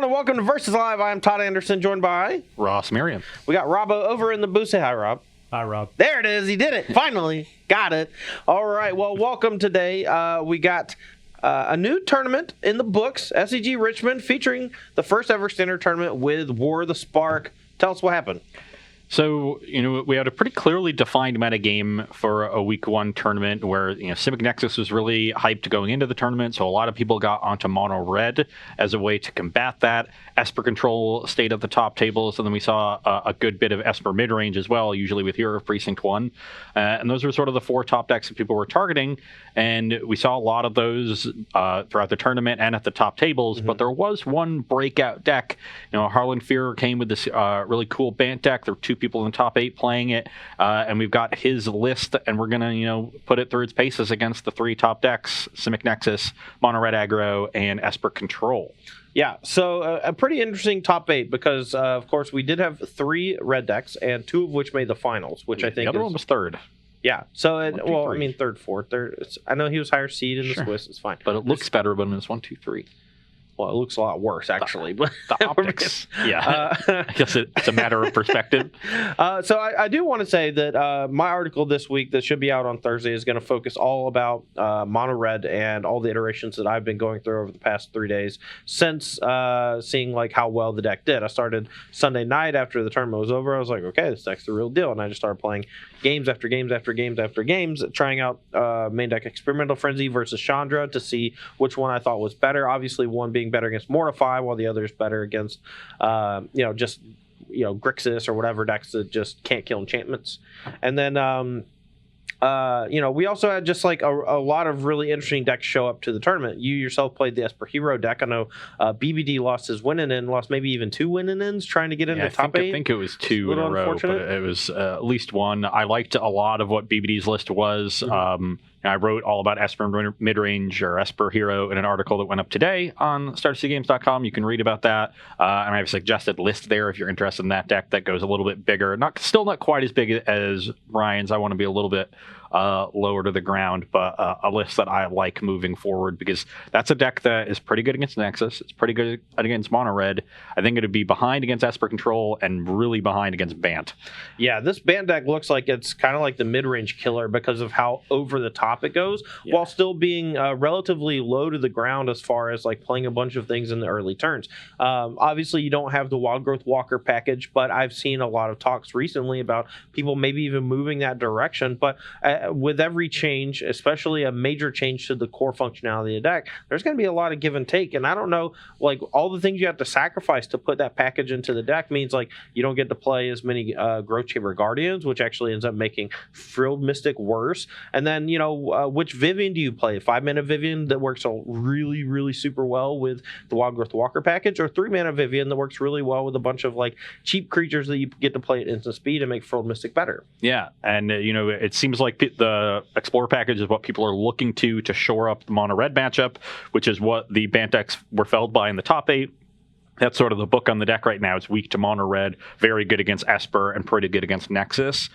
and welcome to Versus Live. I'm Todd Anderson, joined by Ross Merriam. We got Robbo over in the booth. Say hi, Rob. Hi, Rob. There it is. He did it. Finally. Got it. All right. Well, welcome today. We got a new tournament in the books, SEG Richmond, featuring the first ever standard tournament with War of the Spark. Tell us what happened. So, we had a pretty clearly defined metagame for a week one tournament where, Simic Nexus was really hyped going into the tournament. So a lot of people got onto mono red as a way to combat that. Esper Control stayed at the top tables. And then we saw a good bit of Esper Midrange as well, usually with Hero of Precinct 1. And those were sort of the four top decks that people were targeting. And we saw a lot of those throughout the tournament and at the top tables. Mm-hmm. But there was one breakout deck. Harlan Fear came with this really cool Bant deck. There were two people in the top 8 playing it, and we've got his list, and we're gonna put it through its paces against the three top decks: Simic Nexus, Mono Red Aggro, and Esper Control. Yeah, so a pretty interesting top 8 because of course we did have 3 red decks, and 2 of which made the finals, which I think the other one was third. Yeah, so third, fourth. I know he was higher seed in the Swiss. It's fine, but it looks better when it's 1, 2, 3. Well, it looks a lot worse, actually. The optics. Yeah. I guess it's a matter of perspective. So I do want to say that my article this week that should be out on Thursday is going to focus all about mono red and all the iterations that I've been going through over the past 3 days since seeing how well the deck did. I started Sunday night after the tournament was over. I was like, okay, this deck's the real deal. And I just started playing games after games after games after games, trying out main deck Experimental Frenzy versus Chandra to see which one I thought was better. Obviously, one being better against Mortify, while the other is better against, Grixis or whatever decks that just can't kill enchantments. And then, we also had just a lot of really interesting decks show up to the tournament. You yourself played the Esper Hero deck. I know BBD lost his win-in, lost maybe even 2 win-ins trying to get into top 8. I think it was 2 in a row, but it was at least one. I liked a lot of what BBD's list was. Mm-hmm. I wrote all about Esper Midrange or Esper Hero in an article that went up today on StarCGames.com. You can read about that. And I have a suggested list there if you're interested in that deck that goes a little bit bigger. Still not quite as big as Ryan's. I want to be a little bit lower to the ground, but a list that I like moving forward because that's a deck that is pretty good against Nexus. It's pretty good against Mono Red. I think it'd be behind against Esper Control and really behind against Bant. Yeah, this Bant deck looks like it's kind of like the mid-range killer because of how over the top it goes, while still being relatively low to the ground as far as playing a bunch of things in the early turns. Obviously, you don't have the Wild Growth Walker package, but I've seen a lot of talks recently about people maybe even moving that direction. But with every change, especially a major change to the core functionality of the deck, there's going to be a lot of give and take. And I don't know, all the things you have to sacrifice to put that package into the deck means you don't get to play as many Growth Chamber Guardians, which actually ends up making Frilled Mystic worse. And then, which Vivian do you play? 5-mana Vivian that works really, really super well with the Wild Growth Walker package, or 3-mana Vivian that works really well with a bunch of cheap creatures that you get to play at instant speed and make Frilled Mystic better. Yeah, and it seems like the Explorer package is what people are looking to shore up the mono red matchup, which is what the Bant decks were felled by in the top 8. That's sort of the book on the deck right now. It's weak to mono red, very good against Esper, and pretty good against Nexus,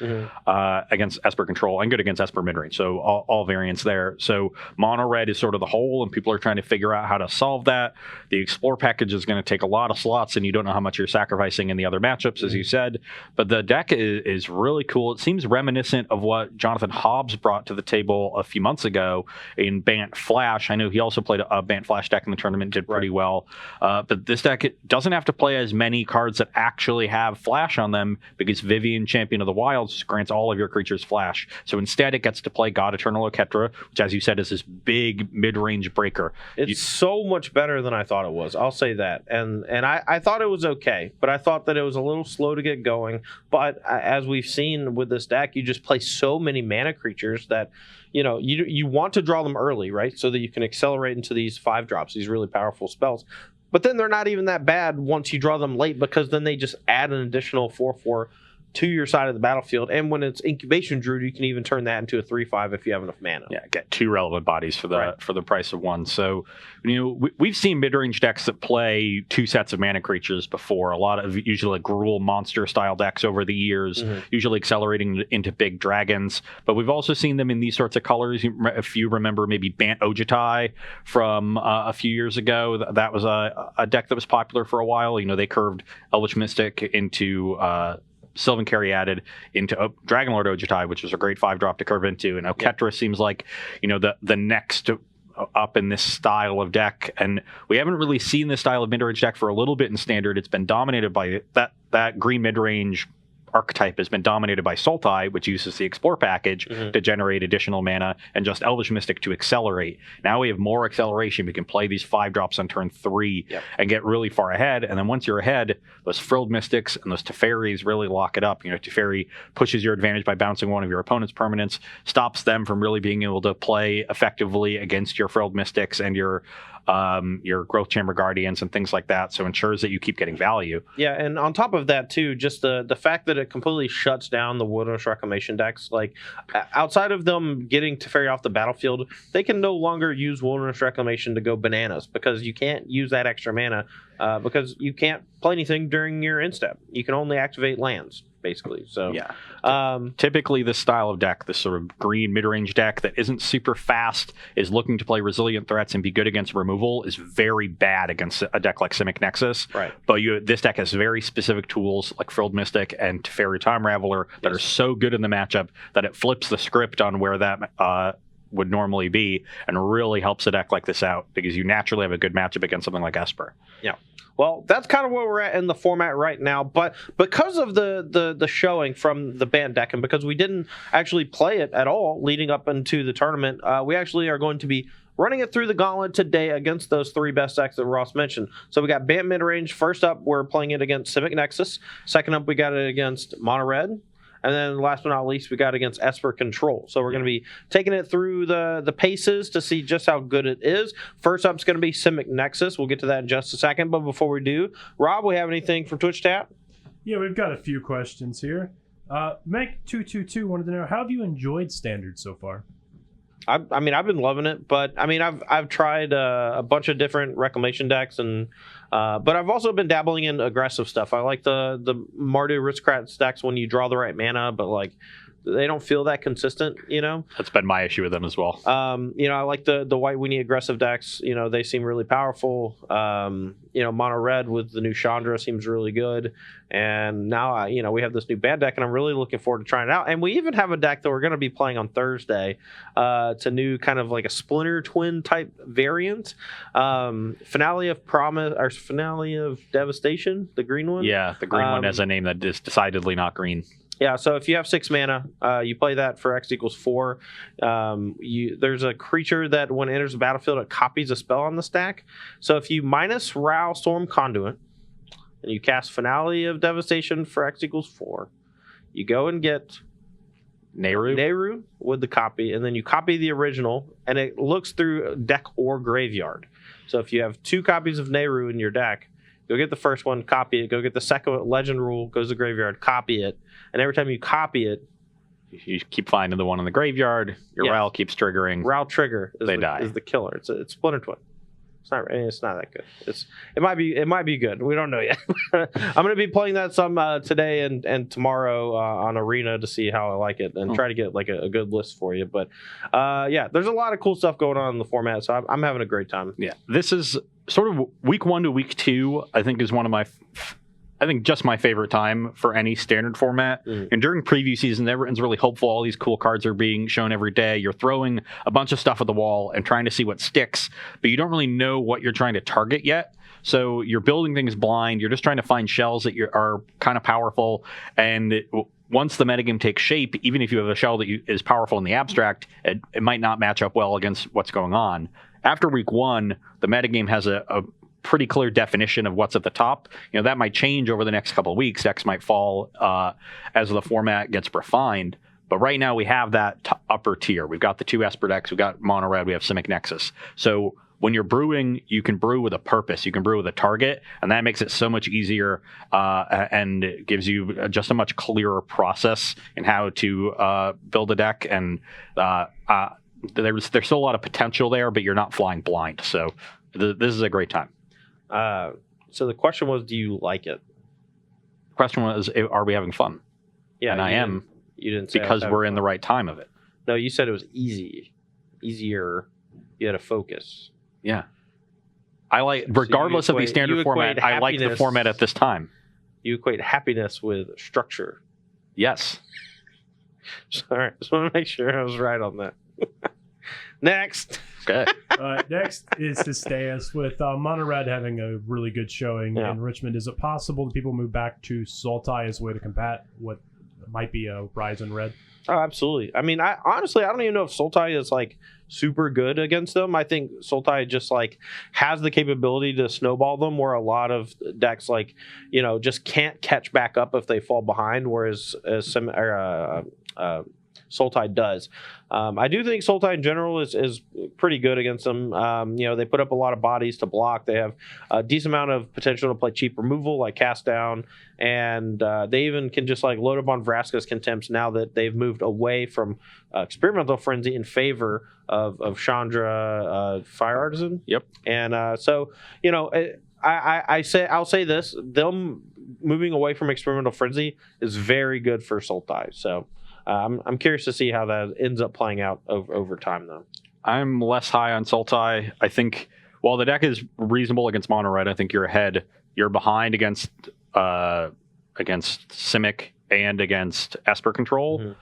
against Esper Control, and good against Esper Midrange. So all variants there. So mono red is sort of the hole, and people are trying to figure out how to solve that. The Explore package is going to take a lot of slots, and you don't know how much you're sacrificing in the other matchups, as you said. But the deck is really cool. It seems reminiscent of what Jonathan Hobbs brought to the table a few months ago in Bant Flash. I know he also played a Bant Flash deck in the tournament, did pretty well. But this deck doesn't have to play as many cards that actually have Flash on them because Vivian, Champion of the Wilds, grants all of your creatures Flash. So instead, it gets to play God Eternal Oketra, which, as you said, is this big mid-range breaker. It's so much better than I thought it was. I'll say that. And I thought it was okay, but I thought that it was a little slow to get going. But as we've seen with this deck, you just play so many mana creatures that you want to draw them early, right? So that you can accelerate into these 5-drops, these really powerful spells. But then they're not even that bad once you draw them late because then they just add an additional 4/4 to your side of the battlefield. And when it's Incubation Druid, you can even turn that into a 3/5 if you have enough mana. Yeah, get 2 relevant bodies for the price of 1. So, we've seen mid-range decks that play 2 sets of mana creatures before. A lot of usually like Gruul monster style decks over the years, usually accelerating into big dragons. But we've also seen them in these sorts of colors. If you remember, maybe Bant Midrange from a few years ago, that was a deck that was popular for a while. They curved Elvish Mystic into Sylvan Caryatid into Dragonlord Ojutai, which was a great 5-drop to curve into, and Oketra seems like the next up in this style of deck. And we haven't really seen this style of mid-range deck for a little bit in Standard. It's been dominated by that green mid-range archetype has been dominated by Sultai, which uses the Explore package to generate additional mana, and just Elvish Mystic to accelerate. Now we have more acceleration. We can play these 5-drops on turn 3 and get really far ahead. And then once you're ahead, those Frilled Mystics and those Teferis really lock it up. Teferi pushes your advantage by bouncing one of your opponent's permanents, stops them from really being able to play effectively against your Frilled Mystics and your Growth Chamber Guardians and things like that, so ensures that you keep getting value. Yeah, and on top of that too, just the fact that it completely shuts down the Wilderness Reclamation decks. Like, outside of them getting Teferi off the battlefield, they can no longer use Wilderness Reclamation to go bananas, because you can't use that extra mana because you can't play anything during your end step. You can only activate lands, basically. So typically this style of deck, this sort of green mid-range deck that isn't super fast, is looking to play resilient threats and be good against removal, is very bad against a deck like Simic Nexus. Right. But this deck has very specific tools like Frilled Mystic and Teferi Time Raveler that are so good in the matchup that it flips the script on where that would normally be, and really helps a deck like this out, because you naturally have a good matchup against something like Esper. Yeah. Well, that's kind of where we're at in the format right now. But because of the showing from the Bant deck, and because we didn't actually play it at all leading up into the tournament, we actually are going to be running it through the gauntlet today against those 3 best decks that Ross mentioned. So we got Bant Midrange. First up, we're playing it against Simic Nexus. Second up, we got it against Mono Red. And then last but not least, we got against Esper Control. So we're going to be taking it through the paces to see just how good it is. First up is going to be Simic Nexus. We'll get to that in just a second. But before we do, Rob, we have anything from Twitch chat? Yeah, we've got a few questions here. Meg222 wanted to know, how have you enjoyed Standard so far? I mean, I've been loving it, but I mean, I've tried a bunch of different Reclamation decks, and but I've also been dabbling in aggressive stuff. I like the Mardu Aristocrats decks when you draw the right mana, but like they don't feel that consistent, That's been my issue with them as well. I like the white weenie aggressive decks. They seem really powerful. Mono red with the new Chandra seems really good. And now, we have this new Bant deck, and I'm really looking forward to trying it out. And we even have a deck that we're going to be playing on Thursday. It's a new kind of like a Splinter Twin type variant. Finale of Promise, or Finale of Devastation, the green one. Yeah, the green one has a name that is decidedly not green. Yeah, so if you have 6 mana, you play that for X equals 4. There's a creature that when it enters the battlefield, it copies a spell on the stack. So if you minus Ral Storm Conduit, and you cast Finale of Devastation for X equals 4, you go and get Nehru with the copy, and then you copy the original, and it looks through deck or graveyard. So if you have 2 copies of Nehru in your deck, go get the first one, copy it. Go get the second one, Legend Rule, goes to the graveyard, copy it. And every time you copy it, you keep finding the one in the graveyard. Your Ral keeps triggering. Ral trigger is the killer. It's Splinter Twin. It's not that good. It might be good. We don't know yet. I'm going to be playing that some today and tomorrow on Arena to see how I like it, and try to get like a good list for you. But there's a lot of cool stuff going on in the format, so I'm having a great time. Yeah, this is sort of week 1 to week 2. I think is one of my. I think just my favorite time for any Standard format. And during preview season, everyone's really hopeful. All these cool cards are being shown every day. You're throwing a bunch of stuff at the wall and trying to see what sticks, but you don't really know what you're trying to target yet. So you're building things blind. You're just trying to find shells that are kind of powerful. And once the metagame takes shape, even if you have a shell that is powerful in the abstract, it might not match up well against what's going on. After week 1, the metagame has a pretty clear definition of what's at the top. That might change over the next couple of weeks. Decks might fall as the format gets refined. But right now we have that upper tier. We've got the 2 Esper decks. We've got Mono Red. We have Simic Nexus. So when you're brewing, you can brew with a purpose. You can brew with a target, and that makes it so much easier and it gives you just a much clearer process in how to build a deck. And there's still a lot of potential there, but you're not flying blind. So this is a great time. So the question was, do you like it? The question was, are we having fun? Yeah, and I am. You didn't say because we're in the right time of it. No, you said it was easier. You had to focus. Yeah. I like, regardless of the standard format, I like the format at this time. You equate happiness with structure. Yes. All right. Just want to make sure I was right on that. Next. Okay. Next is Histeus. With Mono Red having a really good showing in Richmond, is it possible that people move back to Sultai as a way to combat what might be a rise in red? Oh, absolutely. I mean, honestly, I don't even know if Sultai is like super good against them. I think Sultai just like has the capability to snowball them, where a lot of decks like, just can't catch back up if they fall behind, whereas Sultai does. I do think Sultai in general is pretty good against them. They put up a lot of bodies to block. They have a decent amount of potential to play cheap removal like Cast Down, and they even can just like load up on Vraska's Contempts now that they've moved away from Experimental Frenzy in favor of Chandra Fire Artisan. Yep. And I'll say this: them moving away from Experimental Frenzy is very good for Sultai. So. I'm curious to see how that ends up playing out over time, though. I'm less high on Sultai. I think while the deck is reasonable against Mono Red, I think you're ahead. You're behind against Simic and against Esper Control. Mm-hmm.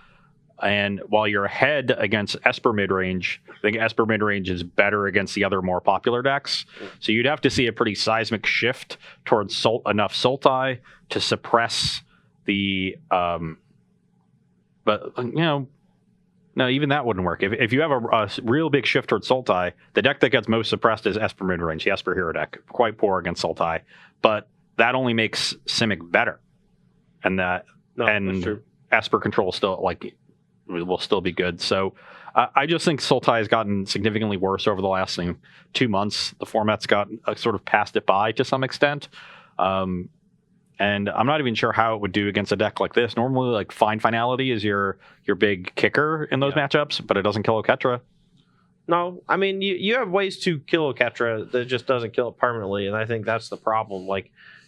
And while you're ahead against Esper Midrange, I think Esper Midrange is better against the other more popular decks. Mm-hmm. So you'd have to see a pretty seismic shift towards enough Sultai to suppress the... But, no, even that wouldn't work. If you have a real big shift towards Sultai, the deck that gets most suppressed is Esper Midrange, the Esper Hero deck. Quite poor against Sultai. But that only makes Simic better. And Esper Control still, will still be good. So I just think Sultai has gotten significantly worse over the last 2 months. The format's got sort of passed it by to some extent. And I'm not even sure how it would do against a deck like this. Normally, Finality is your big kicker in those matchups, but it doesn't kill Oketra. No, I mean, you have ways to kill Oketra that just doesn't kill it permanently, and I think that's the problem.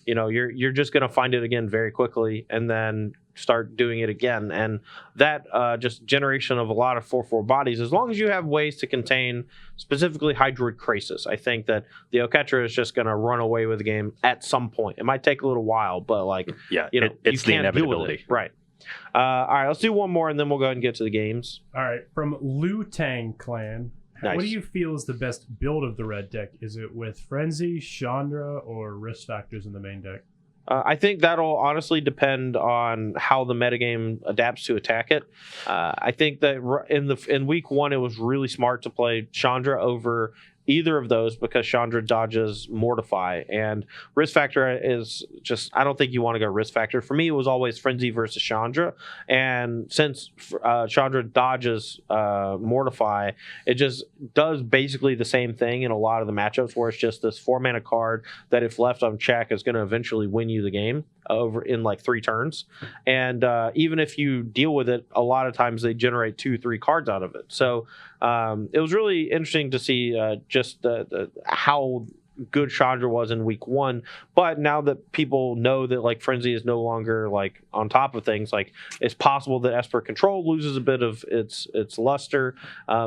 You're just going to find it again very quickly and then start doing it again. And that just generation of a lot of 4/4 bodies, as long as you have ways to contain specifically Hydroid Krasis, I think that the Oketra is just going to run away with the game at some point. It might take a little while, but it's the inevitability. Right. All right, let's do one more and then we'll go ahead and get to the games. All right, from Liu Tang Clan. Nice. What do you feel is the best build of the red deck? Is it with Frenzy, Chandra, or Risk Factors in the main deck? I think that'll honestly depend on how the metagame adapts to attack it. I think that in week 1, it was really smart to play Chandra over either of those because Chandra dodges Mortify, and Risk Factor is just, I don't think you want to go Risk Factor. For me, it was always Frenzy versus Chandra, and since Chandra dodges Mortify, it just does basically the same thing in a lot of the matchups where it's just this 4-mana card that if left unchecked is going to eventually win you the game over in 3 turns. And even if you deal with it, a lot of times they generate 2-3 cards out of it. So it was really interesting to see just how good Chandra was in week 1, but now that people know that Frenzy is no longer on top of things, it's possible that Esper Control loses a bit of its luster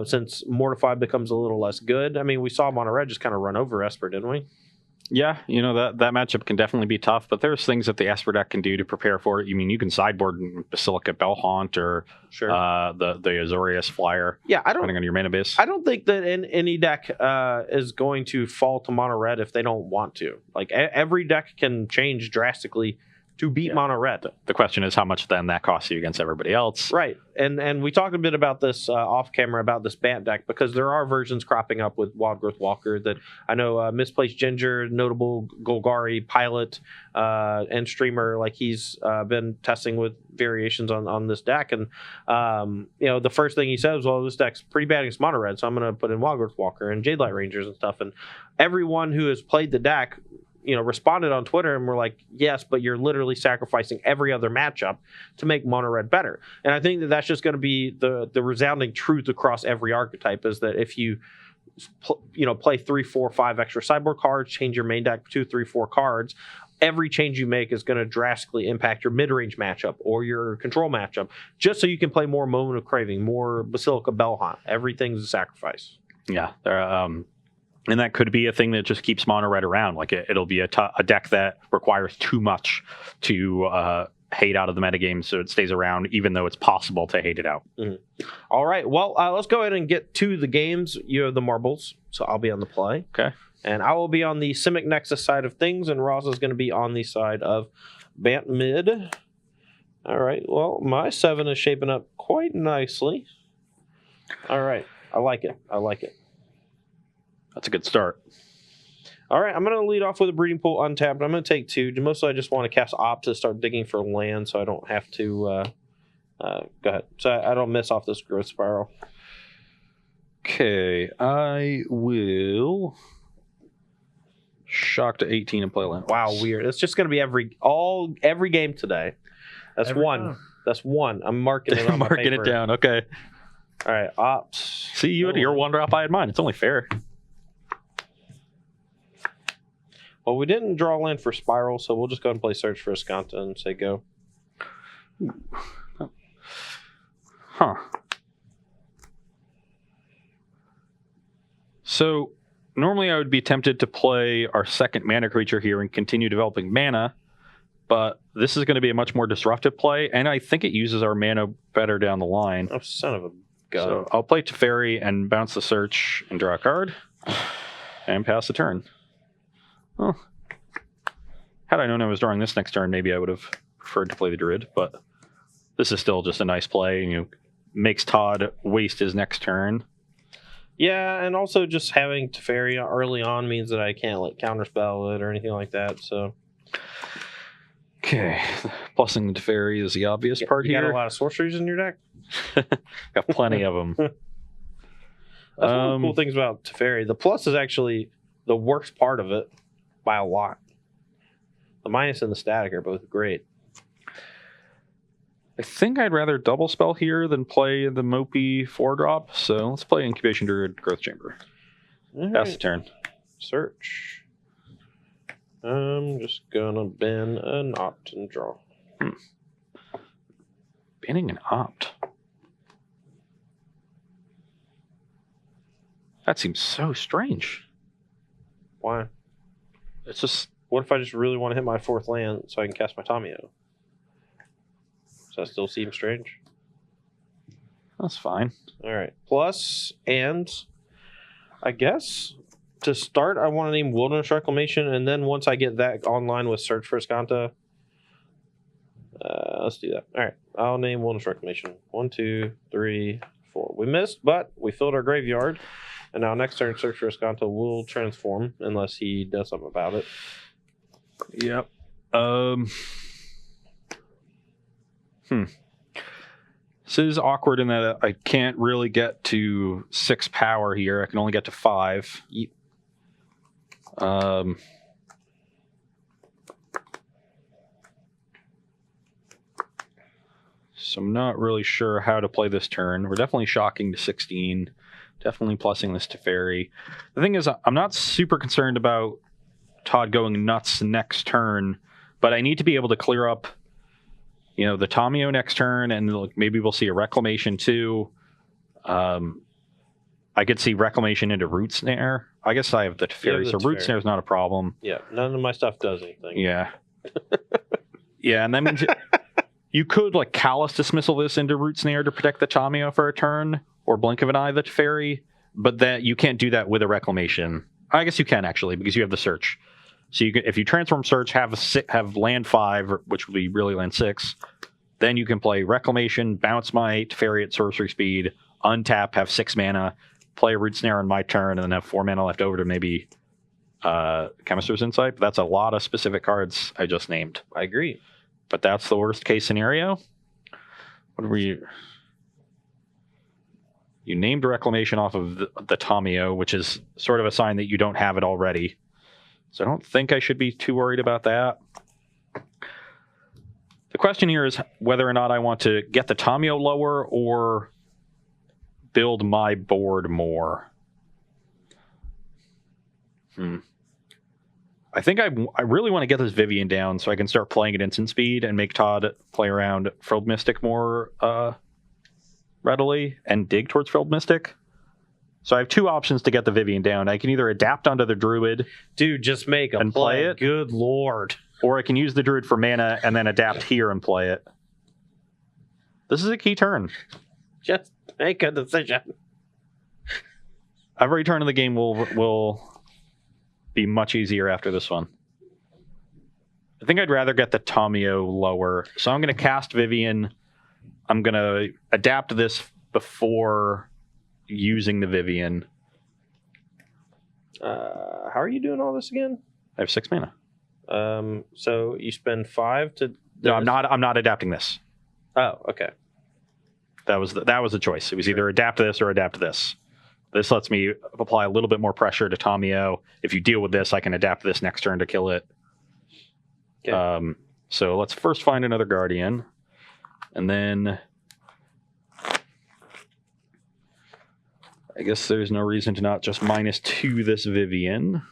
since Mortify becomes a little less good. I mean, we saw Mono Red just kind of run over Esper, didn't we? Yeah, that matchup can definitely be tough, but there's things that the Esper deck can do to prepare for it. You can sideboard Basilica Bellhaunt or the Azorius Flyer, depending on your mana base. I don't think that any deck is going to fall to Mono Red if they don't want to. Every deck can change drastically to beat mono red. The question is how much then that costs you against everybody else. Right. And we talked a bit about this off camera about this Bant deck, because there are versions cropping up with Wild Growth Walker that I know Misplaced Ginger, Notable Golgari, Pilot, and Streamer, like he's been testing with variations on this deck. And, the first thing he says, well, this deck's pretty bad against mono red, so I'm going to put in Wild Growth Walker and Jade Light Rangers and stuff. And everyone who has played the deck, responded on Twitter and were like, yes, but you're literally sacrificing every other matchup to make mono red better. And I think that that's just going to be the resounding truth across every archetype, is that if you play 3, 4, 5 extra sideboard cards, change your main deck 2, 3, 4 cards, every change you make is going to drastically impact your mid-range matchup or your control matchup, just so you can play more Moment of Craving, more Basilica Bellhaunt. Everything's a sacrifice. Yeah, and that could be a thing that just keeps mono red around. Like it'll be a deck that requires too much to hate out of the metagame, so it stays around, even though it's possible to hate it out. Mm-hmm. All right. Well, let's go ahead and get to the games. You have the marbles, so I'll be on the play. Okay. And I will be on the Simic Nexus side of things, and Ross is going to be on the side of Bant Mid. All right. Well, my 7 is shaping up quite nicely. All right. I like it. That's a good start. All right, I'm going to lead off with a Breeding Pool untapped. I'm going to take 2. Mostly I just want to cast Opt to start digging for land, so I don't have to... go ahead. So I don't miss off this Growth Spiral. Okay, I will shock to 18 and play land. Wow, weird. It's just going to be every game today. That's every one. Time. That's one. I'm marking it on marking it down. Okay. All right, Opt. See, you had your 1 drop, I had mine. It's only fair. Well, we didn't draw land for Spiral, so we'll just go ahead and play Search for Escanta and say go. Huh. So, normally I would be tempted to play our second mana creature here and continue developing mana, but this is going to be a much more disruptive play, and I think it uses our mana better down the line. Oh, son of a gun. So, I'll play Teferi and bounce the Search and draw a card, and pass the turn. Well, had I known I was drawing this next turn, maybe I would have preferred to play the Druid, but this is still just a nice play, and makes Todd waste his next turn. Yeah, and also just having Teferi early on means that I can't counterspell it or anything like that, so... Okay, plussing the Teferi is the obvious part here. You got a lot of sorceries in your deck? Got plenty of them. That's one of the cool things about Teferi. The plus is actually the worst part of it by a lot. The minus and the static are both great. I think I'd rather double spell here than play the Mopey 4-drop, so let's play Incubation Druid, Growth Chamber. All Pass right. the turn. Search. I'm just gonna bin an Opt and draw. Banning an Opt. That seems so strange. Why? It's just... What if I just really want to hit my 4th land so I can cast my Tamio? Does that still seem strange? That's fine. All right. Plus, and I guess to start, I want to name Wilderness Reclamation, and then once I get that online with Search for Escanta, let's do that. All right. I'll name Wilderness Reclamation. 1, 2, 3, 4. We missed, but we filled our graveyard. And now next turn, Search for Escanta will transform unless he does something about it. Yep. This is awkward in that I can't really get to 6 power here. I can only get to 5. So I'm not really sure how to play this turn. We're definitely shocking to 16. Definitely plussing this Teferi. The thing is, I'm not super concerned about Todd going nuts next turn, but I need to be able to clear up, the Tamio next turn, and maybe we'll see a Reclamation too. I could see Reclamation into Root Snare. I guess I have the Teferi, so Root Snare is not a problem. Yeah, none of my stuff does anything. Yeah. Yeah, and that means you could Callous Dismissal this into Root Snare to protect the Tamio for a turn, or Blink of an Eye the Teferi, but that you can't do that with a Reclamation. I guess you can, actually, because you have the Search. So you can, if you transform search, have land 5, which would be really land 6, then you can play Reclamation, Bounce Might, Fairy at sorcery speed, untap, have 6 mana, play Root Snare on my turn, and then have 4 mana left over to maybe Chemist's Insight. But that's a lot of specific cards I just named. I agree. But that's the worst case scenario. What were you? You named Reclamation off of the Tamio, which is sort of a sign that you don't have it already. So I don't think I should be too worried about that. The question here is whether or not I want to get the Tamio lower or build my board more. I think I really want to get this Vivian down so I can start playing at instant speed and make Todd play around Frilled Mystic more readily and dig towards Frilled Mystic. So I have 2 options to get the Vivian down. I can either adapt onto the Druid. Dude, just make a play it. Good lord. Or I can use the Druid for mana and then adapt here and play it. This is a key turn. Just make a decision. Every turn of the game will be much easier after this one. I think I'd rather get the Tamio lower. So I'm going to cast Vivian. I'm going to adapt this before using the Vivian. How are you doing all this again? I have 6 mana. So you spend 5 to... No, I'm not adapting this. Oh, okay. That was the choice. It was either adapt this or adapt this. This lets me apply a little bit more pressure to Tamio. If you deal with this, I can adapt this next turn to kill it. Okay. So let's first find another Guardian. And then... I guess there's no reason to not just -2 this Vivian.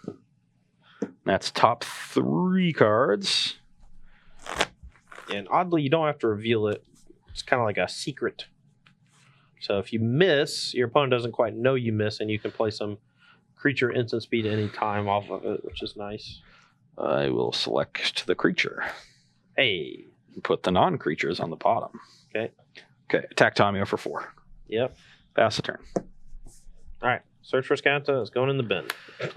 That's top 3 cards. And oddly, you don't have to reveal it. It's kind of like a secret. So if you miss, your opponent doesn't quite know you miss, and you can play some creature instant speed any time off of it, which is nice. I will select the creature. Hey. And put the non-creatures on the bottom. Okay. Okay, attack Tamio for 4. Yep. Pass the turn. All right. Search for Scanta. It's going in the bin. Just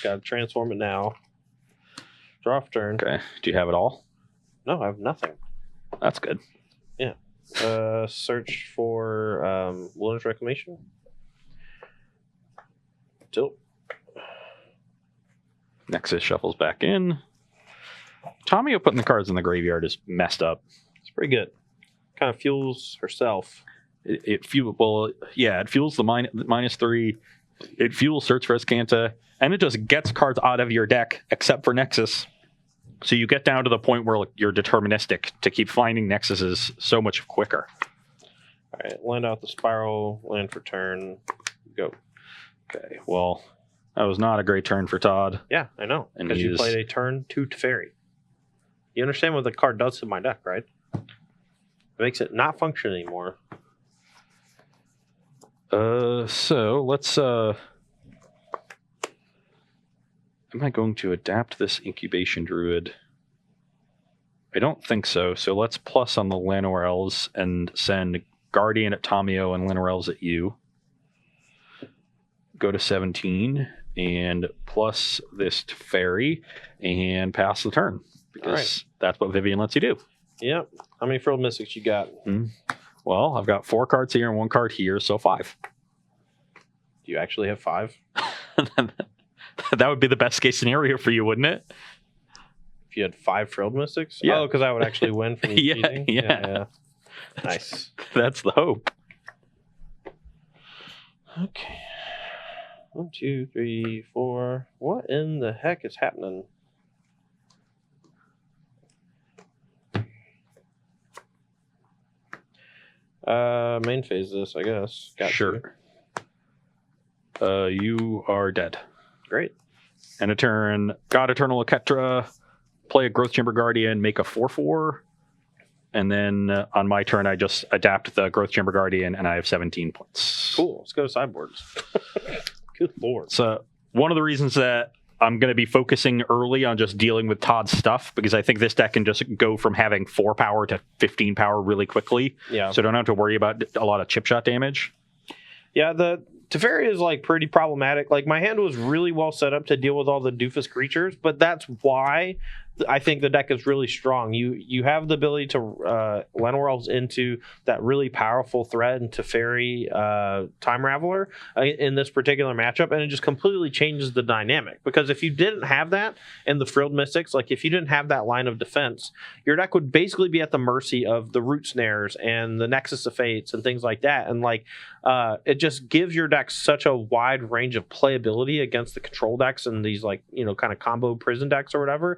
got to transform it now. Draw off turn. Okay. Do you have it all? No, I have nothing. That's good. Yeah. Search for Wilderness Reclamation. Tilt. Nexus shuffles back in. Tamio putting the cards in the graveyard is messed up. It's pretty good. Kind of fuels herself. It fuels the -3. It fuels Search for Scanta, and it just gets cards out of your deck except for Nexus. So you get down to the point where you're deterministic to keep finding Nexuses so much quicker. All right, land out the Spiral, land for turn, go. Okay, well, that was not a great turn for Todd. Yeah, I know, because you played a turn 2 Teferi. You understand what the card does to my deck, right? It makes it not function anymore. So let's, am I going to adapt this Incubation Druid? I don't think so. So let's plus on the Llanowar Elves and send Guardian at Tamio and Llanowar Elves at you. Go to 17 and plus this to Fairy and pass the turn. Because that's what Vivian lets you do. Yep. How many Frilled Mystics you got? Well, I've got 4 cards here and 1 card here, so 5. Do you actually have 5? That would be the best case scenario for you, wouldn't it? If you had 5 Frilled Mystics? Yeah. Oh, because I would actually win from you cheating? Yeah. Nice. That's the hope. Okay. 1, 2, 3, 4. What in the heck is happening? Main phase this, I guess. Sure. You are dead. Great. And a turn, God Eternal Ketra, play a Growth Chamber Guardian, make a 4/4. And then on my turn, I just adapt the Growth Chamber Guardian, and I have 17 points. Cool. Let's go to sideboards. Good lord. So one of the reasons that I'm going to be focusing early on just dealing with Todd's stuff, because I think this deck can just go from having 4 power to 15 power really quickly. Yeah. So I don't have to worry about a lot of chip shot damage. Yeah, the Teferi is like pretty problematic. Like my hand was really well set up to deal with all the doofus creatures, but that's why I think the deck is really strong. You have the ability to Llanowar Elves into that really powerful threat and Teferi Time Raveler in this particular matchup, and it just completely changes the dynamic. Because if you didn't have that in the Frilled Mystics, like if you didn't have that line of defense, your deck would basically be at the mercy of the Root Snares and the Nexus of Fates and things like that. And like it just gives your deck such a wide range of playability against the control decks and these like, you know, kind of combo prison decks or whatever.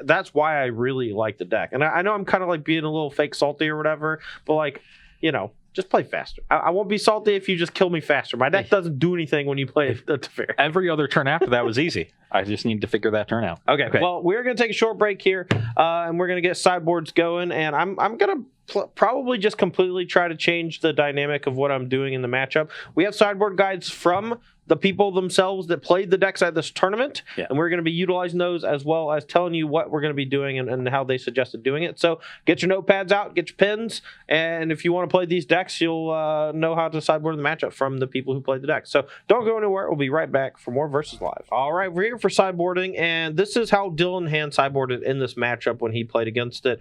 That's why I really like the deck. And I know I'm kind of like being a little fake salty or whatever, but like, you know, just play faster. I won't be salty if you just kill me faster. My deck doesn't do anything when you play the Teferi. Every other turn after that was easy. I just need to figure that turn out. Okay. Well, we're going to take a short break here, and we're going to get sideboards going. And I'm going to probably just completely try to change the dynamic of what I'm doing in the matchup. We have sideboard guides from the people themselves that played the decks at this tournament, and we're going to be utilizing those as well as telling you what we're going to be doing and how they suggested doing it. So get your notepads out, get your pens, and if you want to play these decks, you'll know how to sideboard the matchup from the people who played the decks. So don't go anywhere. We'll be right back for more Versus Live. All right, we're here for sideboarding, and this is how Dylan Hand sideboarded in this matchup when he played against it.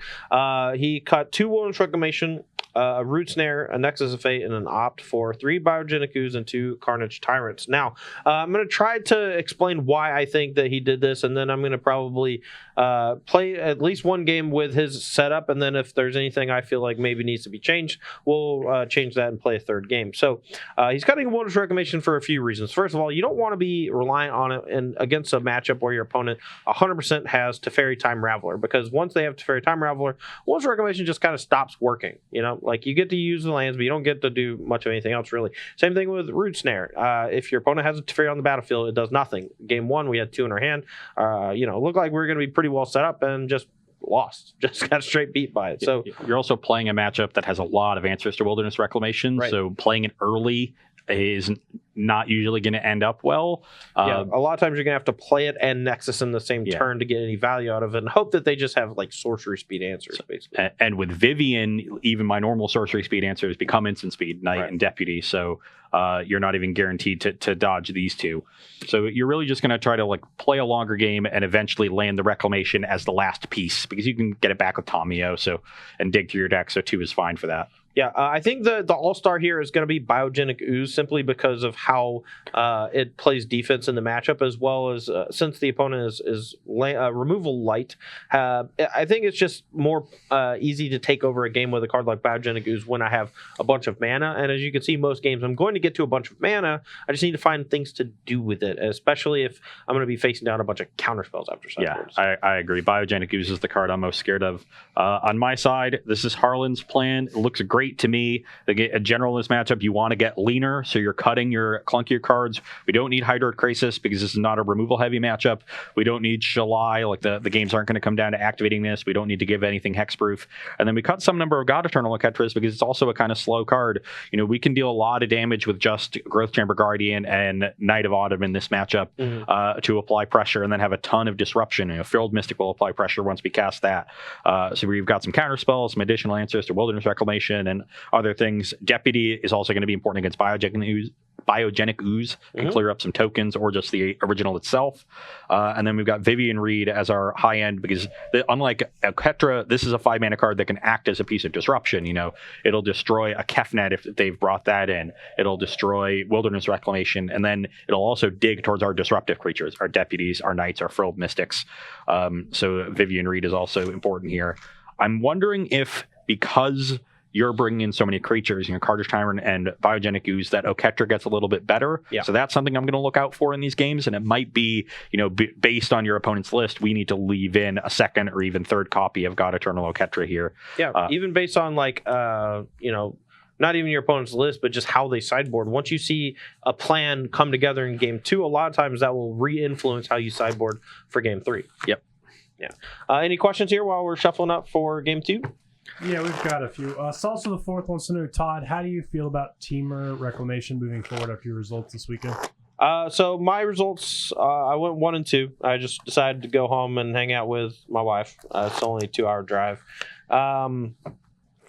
He cut 2 Wilderness Reclamation, a Root Snare, a Nexus of Fate, and an Opt for 3 Biogenic Ooze and 2 Carnage Tyrants. Now, I'm going to try to explain why I think that he did this, and then I'm going to probably play at least one game with his setup, and then if there's anything I feel like maybe needs to be changed, we'll change that and play a third game. So he's cutting a Wilderness Reclamation for a few reasons. First of all, you don't want to be reliant on it against a matchup where your opponent 100% has Teferi Time Raveler, because once they have Teferi Time Raveler, Wilderness Reclamation just kind of stops working. You know, like you get to use the lands, but you don't get to do much of anything else really. Same thing with Root Snare. If your opponent has a Teferi on the battlefield, it does nothing. Game 1, we had 2 in our hand. You know, it looked like we were going to be pretty well set up and just lost. Just got straight beat by it. So you're also playing a matchup that has a lot of answers to Wilderness Reclamation. Right. So playing it early is not usually going to end up well. A lot of times you're going to have to play it and Nexus in the same turn to get any value out of it, and hope that they just have like sorcery speed answers, basically. And with Vivian, even my normal sorcery speed answers become instant speed, Knight and Deputy. So you're not even guaranteed to dodge these two. So you're really just going to try to like play a longer game and eventually land the Reclamation as the last piece, because you can get it back with Tamio and dig through your deck. So 2 is fine for that. Yeah, I think the all-star here is going to be Biogenic Ooze, simply because of how it plays defense in the matchup, as well as since the opponent is removal light. I think it's just more easy to take over a game with a card like Biogenic Ooze when I have a bunch of mana. And as you can see, most games I'm going to get to a bunch of mana. I just need to find things to do with it, especially if I'm going to be facing down a bunch of counterspells after sideboards. Yeah, I agree. Biogenic Ooze is the card I'm most scared of. On my side, this is Harlan's plan. It looks great to me. A general in this matchup, you want to get leaner, so you're cutting your clunkier cards. We don't need Hydroid Crisis because this is not a removal heavy matchup. We don't need Shalai, like the games aren't going to come down to activating this. We don't need to give anything hexproof. And then we cut some number of God Eternal Oketras because it's also a kind of slow card. You know, we can deal a lot of damage with just Growth Chamber Guardian and Knight of Autumn in this matchup to apply pressure, and then have a ton of disruption. You know, Frilled Mystic will apply pressure once we cast that. So we've got some counter spells, some additional answers to Wilderness Reclamation and other things. Deputy is also going to be important against Biogenic Ooze. Can clear up some tokens or just the original itself. And then we've got Vivian Reed as our high end, because unlike Oketra, this is a 5-mana card that can act as a piece of disruption. You know, it'll destroy a Kefnet if they've brought that in. It'll destroy Wilderness Reclamation, and then it'll also dig towards our disruptive creatures, our deputies, our knights, our frilled mystics. So Vivian Reed is also important here. I'm wondering if, because you're bringing in so many creatures, you know, Carnage Tyrant and Biogenic Ooze, that Oketra gets a little bit better. Yeah. So that's something I'm going to look out for in these games. And it might be, you know, based on your opponent's list, we need to leave in a second or even third copy of God Eternal Oketra here. Yeah, even based on like, you know, not even your opponent's list, but just how they sideboard. Once you see a plan come together in game 2, a lot of times that will re-influence how you sideboard for game 3. Yep. Yeah. Any questions here while we're shuffling up for game 2? Yeah, we've got a few. Salsa the Fourth wants to know, Todd, how do you feel about Teamer Reclamation moving forward after your results this weekend? So my results, I went 1 and 2. I just decided to go home and hang out with my wife. It's only a 2-hour drive.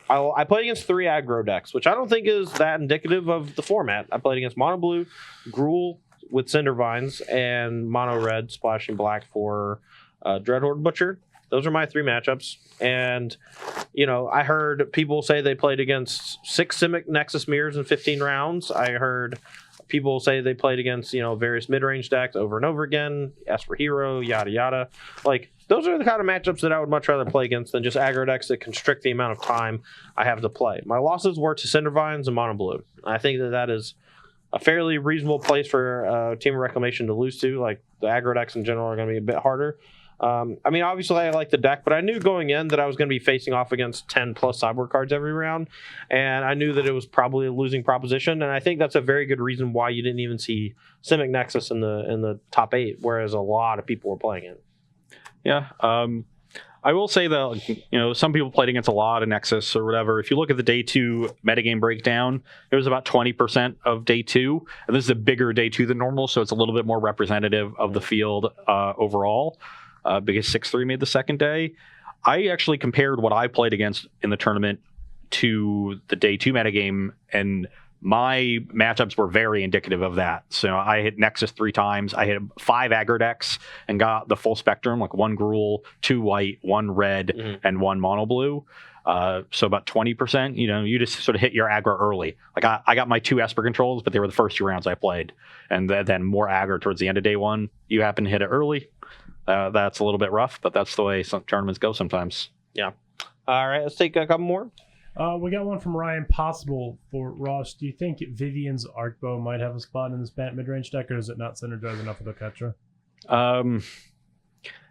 I played against 3 aggro decks, which I don't think is that indicative of the format. I played against mono blue, Gruul with Cinder Vines, and mono red splashing black for Dreadhorde Butcher. Those are my 3 matchups. And, I heard people say they played against 6 Simic Nexus mirrors in 15 rounds. I heard people say they played against, various mid-range decks over and over again, Esper Hero, yada, yada. Like, those are the kind of matchups that I would much rather play against than just aggro decks that constrict the amount of time I have to play. My losses were to Cinder Vines and mono blue. I think that is a fairly reasonable place for Team of Reclamation to lose to. Like, the aggro decks in general are going to be a bit harder. Obviously I like the deck, but I knew going in that I was going to be facing off against 10 plus sideboard cards every round, and I knew that it was probably a losing proposition, and I think that's a very good reason why you didn't even see Simic Nexus in the top 8, whereas a lot of people were playing it. Yeah, I will say that, some people played against a lot of Nexus or whatever. If you look at the day 2 metagame breakdown, it was about 20% of day 2, and this is a bigger day 2 than normal, so it's a little bit more representative of the field overall. Because 6-3 made the second day. I actually compared what I played against in the tournament to the day 2 metagame, and my matchups were very indicative of that. So I hit Nexus 3 times. I hit 5 aggro decks and got the full spectrum, like 1 Gruul, 2 white, 1 red, and 1 mono blue. So about 20%, you just sort of hit your aggro early. Like I got my 2 Esper controls, but they were the first 2 rounds I played. And then more aggro towards the end of day 1. You happen to hit it early. That's a little bit rough, but that's the way some tournaments go sometimes. Yeah. All right, let's take a couple more. We got one from Ryan Possible for Ross. Do you think Vivian's Arcbow might have a spot in this Bant Midrange deck, or is it not synergized enough with Oketra?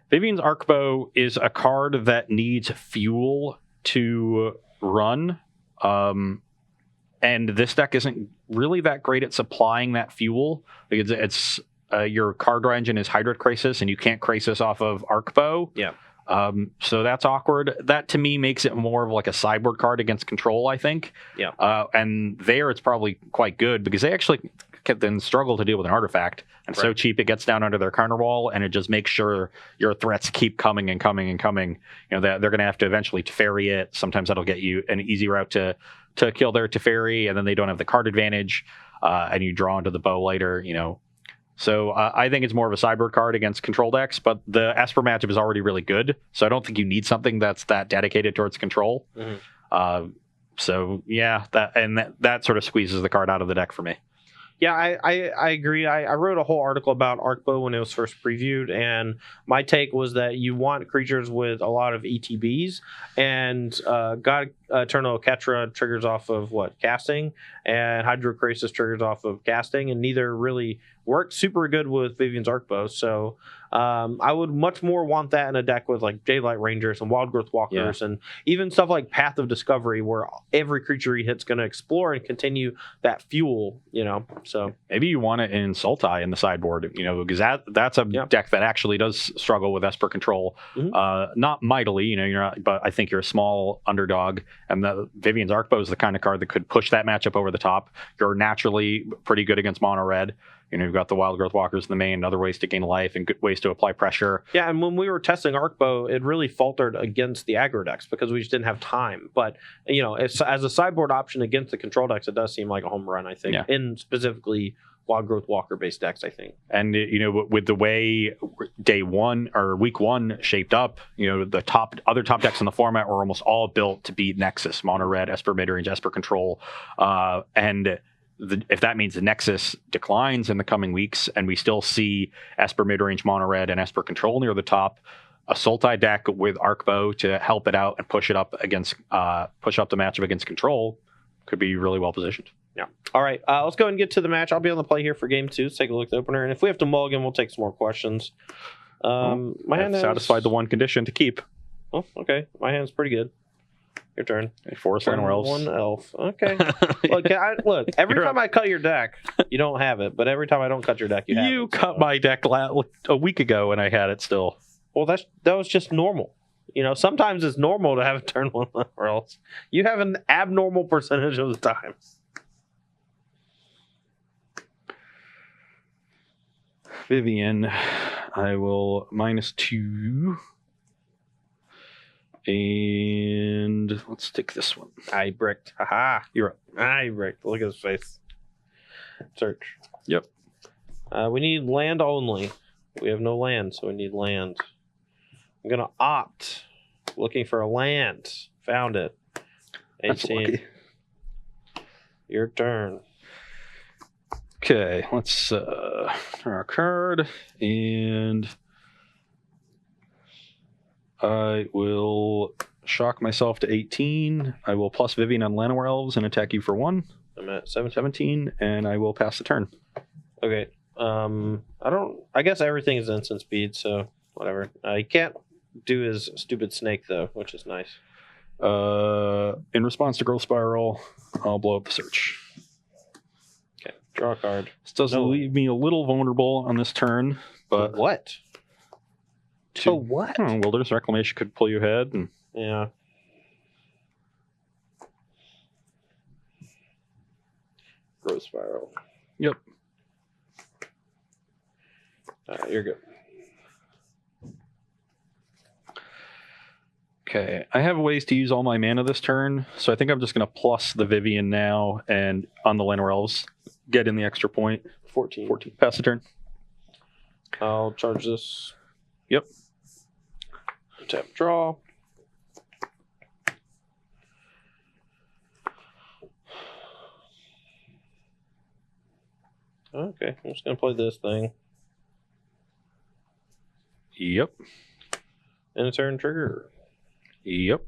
Vivian's Arcbow is a card that needs fuel to run, and this deck isn't really that great at supplying that fuel because it's your card draw engine is Hydroid Crisis, and you can't Crisis off of Arcbow. Yeah. So that's awkward. That to me makes it more of like a sideboard card against control, I think. Yeah. And there it's probably quite good because they actually can then struggle to deal with an artifact, and so cheap it gets down under their counter wall, and it just makes sure your threats keep coming and coming and coming. That they're going to have to eventually Teferi it. Sometimes that'll get you an easy route to kill their Teferi, and then they don't have the card advantage, and you draw into the bow later. So I think it's more of a sideboard card against control decks, but the Esper matchup is already really good, so I don't think you need something that's that dedicated towards control. So yeah, that sort of squeezes the card out of the deck for me. Yeah, I agree. I wrote a whole article about Arcbow when it was first previewed, and my take was that you want creatures with a lot of ETBs, and God Eternal Oketra triggers off of casting, and Hydroid Crisis triggers off of casting, and neither really worked super good with Vivian's Arcbow. So I would much more want that in a deck with like Daylight Rangers and Wild Growth Walkers, and even stuff like Path of Discovery, where every creature he hit's going to explore and continue that fuel. So maybe you want it in Sultai in the sideboard, because that's a deck that actually does struggle with Esper control, not mightily, you're not, but I think you're a small underdog, and the Vivian's Arcbow is the kind of card that could push that matchup over the top. You're naturally pretty good against mono red. You've got the Wild Growth Walkers in the main, other ways to gain life, and good ways to apply pressure. Yeah, and when we were testing Arcbow, it really faltered against the aggro decks because we just didn't have time. But, as a sideboard option against the control decks, it does seem like a home run, I think, in specifically Wild Growth Walker-based decks, I think. And, with the way day 1 or week 1 shaped up, the other top decks in the format were almost all built to beat Nexus, Mono Red, Esper Midrange, Esper Control, and if that means the Nexus declines in the coming weeks and we still see Esper Midrange, Mono Red, and Esper Control near the top, a Sultai deck with Arcbow to help it out and push up the matchup against control could be really well positioned. Yeah. All right. Let's go and get to the match. I'll be on the play here for game 2. Let's take a look at the opener. And if we have to mulligan, we'll take some more questions. My hand satisfied the one condition to keep. Oh, okay. My hand's pretty good. Your turn. Forest Land Elves. 1 elf. Okay. Look, every time I cut your deck, you don't have it. But every time I don't cut your deck, you have it. You cut my deck a week ago and I had it still. Well, that was just normal. Sometimes it's normal to have a turn 1 or else. You have an abnormal percentage of the time. Vivian, I will -2. And And let's take this one. I bricked. Haha. You're up. I bricked. Look at his face. Search. Yep. We need land only. We have no land, so we need land. I'm going to opt. Looking for a land. Found it. 18. That's lucky. Your turn. Okay, let's turn our card, and I will shock myself to 18. I will plus Vivian on Llanowar Elves and attack you for 1. I'm at 17. 17, and I will pass the turn. Okay. I guess everything is instant speed, so whatever. You can't do his stupid snake, though, which is nice. In response to Growth Spiral, I'll blow up the search. Okay, draw a card. This does leave me a little vulnerable on this turn, but what? So what? Wilderness Reclamation could pull you ahead, and yeah. Growth Spiral. Yep. You're good. Okay, I have ways to use all my mana this turn, so I think I'm just going to plus the Vivian now, and on the Llanowar Elves, get in the extra point. 14. 14. Pass the turn. I'll charge this. Yep. Tap, draw. Okay, I'm just going to play this thing. Yep. And a turn trigger. Yep.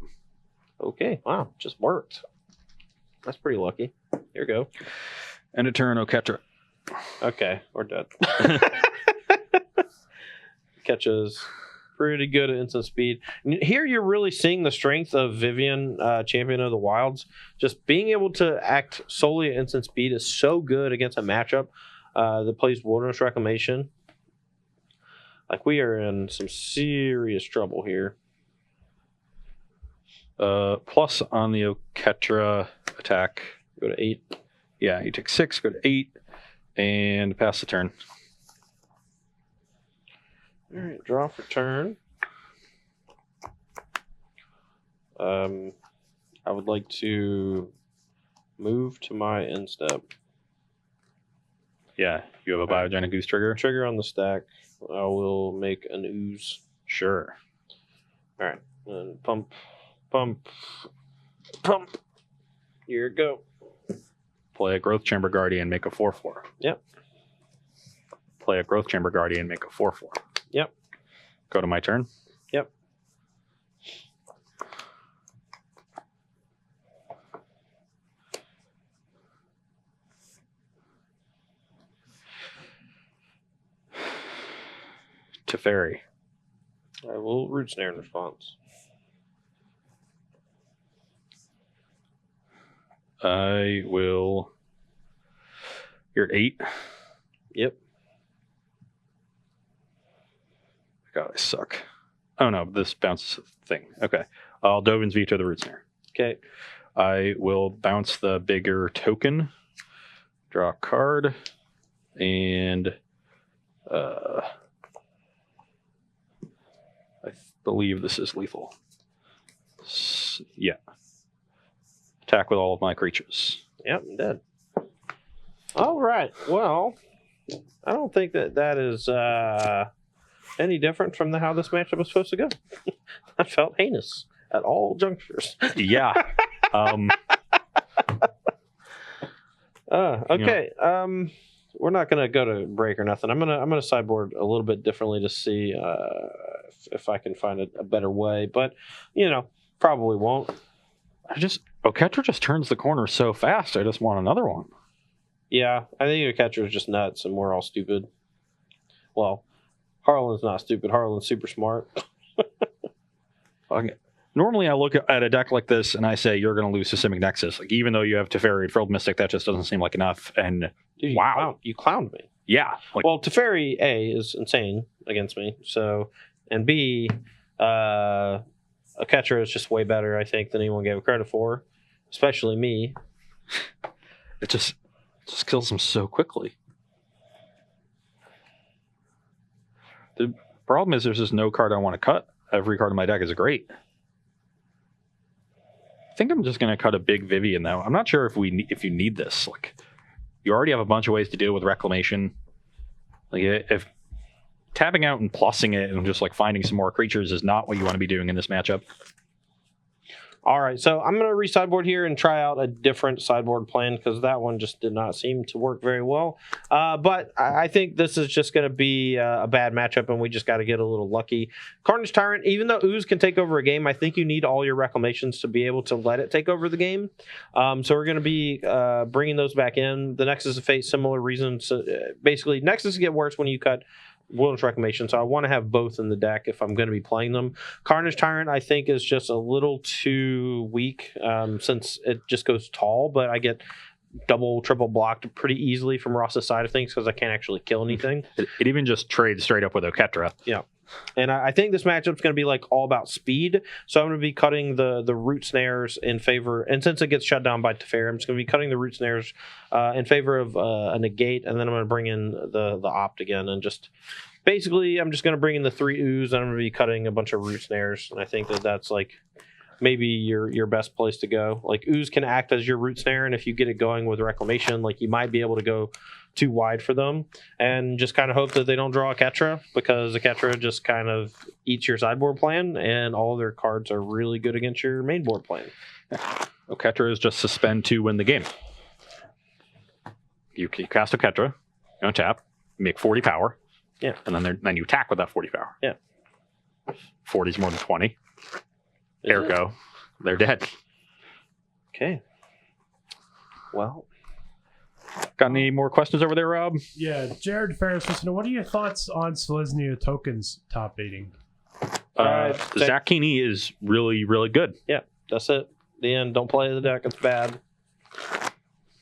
Okay, wow, just worked. That's pretty lucky. Here we go. And a turn Oketra. Okay, we're dead. Catches pretty good at instant speed. Here you're really seeing the strength of Vivian, Champion of the Wilds. Just being able to act solely at instant speed is so good against a matchup that plays Wilderness Reclamation. Like, we are in some serious trouble here. Plus on the Oketra attack. Go to 8. Yeah, you take 6, go to 8, and pass the turn. All right, draw for turn. I would like to move to my end step. Yeah, you have a Biogenic Goose trigger? Trigger on the stack. I will make an ooze. Sure. All right, and pump, pump, pump. Here you go. Play a Growth Chamber Guardian, make a 4/4. Yep. Play a Growth Chamber Guardian, make a 4/4. Yep. Go to my turn. Yep. Teferi. I will Root Snare in response. I will. You're at 8. Yep. God, I suck. Oh no, this bounces thing. Okay. I'll Dovin's Veto the Root Snare. Okay. I will bounce the bigger token, draw a card, and I believe this is lethal. Yeah. Attack with all of my creatures. Yep, I'm dead. All right. Well, I don't think that is any different from how this matchup was supposed to go. I felt heinous at all junctures. Yeah. Okay. We're not gonna go to break or nothing. I'm gonna sideboard a little bit differently to see if I can find a better way, but probably won't. Oketra just turns the corner so fast. I just want another one. Yeah, I think your catcher is just nuts, and we're all stupid. Well, Harlan's not stupid. Harlan's super smart. Okay. Normally, I look at a deck like this and I say you're going to lose to Simic Nexus. Like, even though you have Teferi and Frilled Mystic, that just doesn't seem like enough. And Dude, wow, you clowned me. Yeah. Well, Teferi A is insane against me. So, and B, a catcher is just way better, I think, than anyone gave it credit for, especially me. It just kills him so quickly. The problem is there's just no card I want to cut. Every card in my deck is great. think I'm just going to cut a big Vivian, though. I'm not sure if you need this. Like, you already have a bunch of ways to deal with Reclamation. Like, if tapping out and plussing it and just like finding some more creatures is not what you want to be doing in this matchup. All right, so I'm going to re-sideboard here and try out a different sideboard plan because that one just did not seem to work very well. But I think this is just going to be a bad matchup, and we just got to get a little lucky. Carnage Tyrant, even though Ooze can take over a game, I think you need all your Reclamations to be able to let it take over the game. So we're going to be bringing those back in. The Nexus of Fate, similar reasons. Basically, Nexus get worse when you cut Wilderness Reclamation, so I want to have both in the deck if I'm going to be playing them. Carnage Tyrant, I think, is just a little too weak since it just goes tall, but I get double, triple blocked pretty easily from Ross's side of things because I can't actually kill anything. It even just trades straight up with Oketra. Yeah. And I think this matchup's going to be like all about speed, so I'm going to be cutting the root snares in favor, and since it gets shut down by Teferi, I'm just going to be cutting the root snares in favor of a negate, and then I'm going to bring in the opt again, and just basically I'm just going to bring in the 3 ooze, and I'm going to be cutting a bunch of root snares, and I think that's like maybe your best place to go. Like, ooze can act as your root snare, and if you get it going with Reclamation, like, you might be able to go too wide for them, and just kind of hope that they don't draw a Ketra, because a Ketra just kind of eats your sideboard plan, and all of their cards are really good against your main board plan. Oketra is just suspend to win the game. You cast Oketra, you untap, make 40 power, yeah, and then you attack with that 40 power. Yeah, 40 is more than 20. Ergo, they're dead. Okay. Well, got any more questions over there, Rob? Yeah, Jared Ferris wants to know, what are your thoughts on Selesnya tokens top 8ing? Zach Keeney is really, really good. Yeah, that's it. The end. Don't play the deck. It's bad.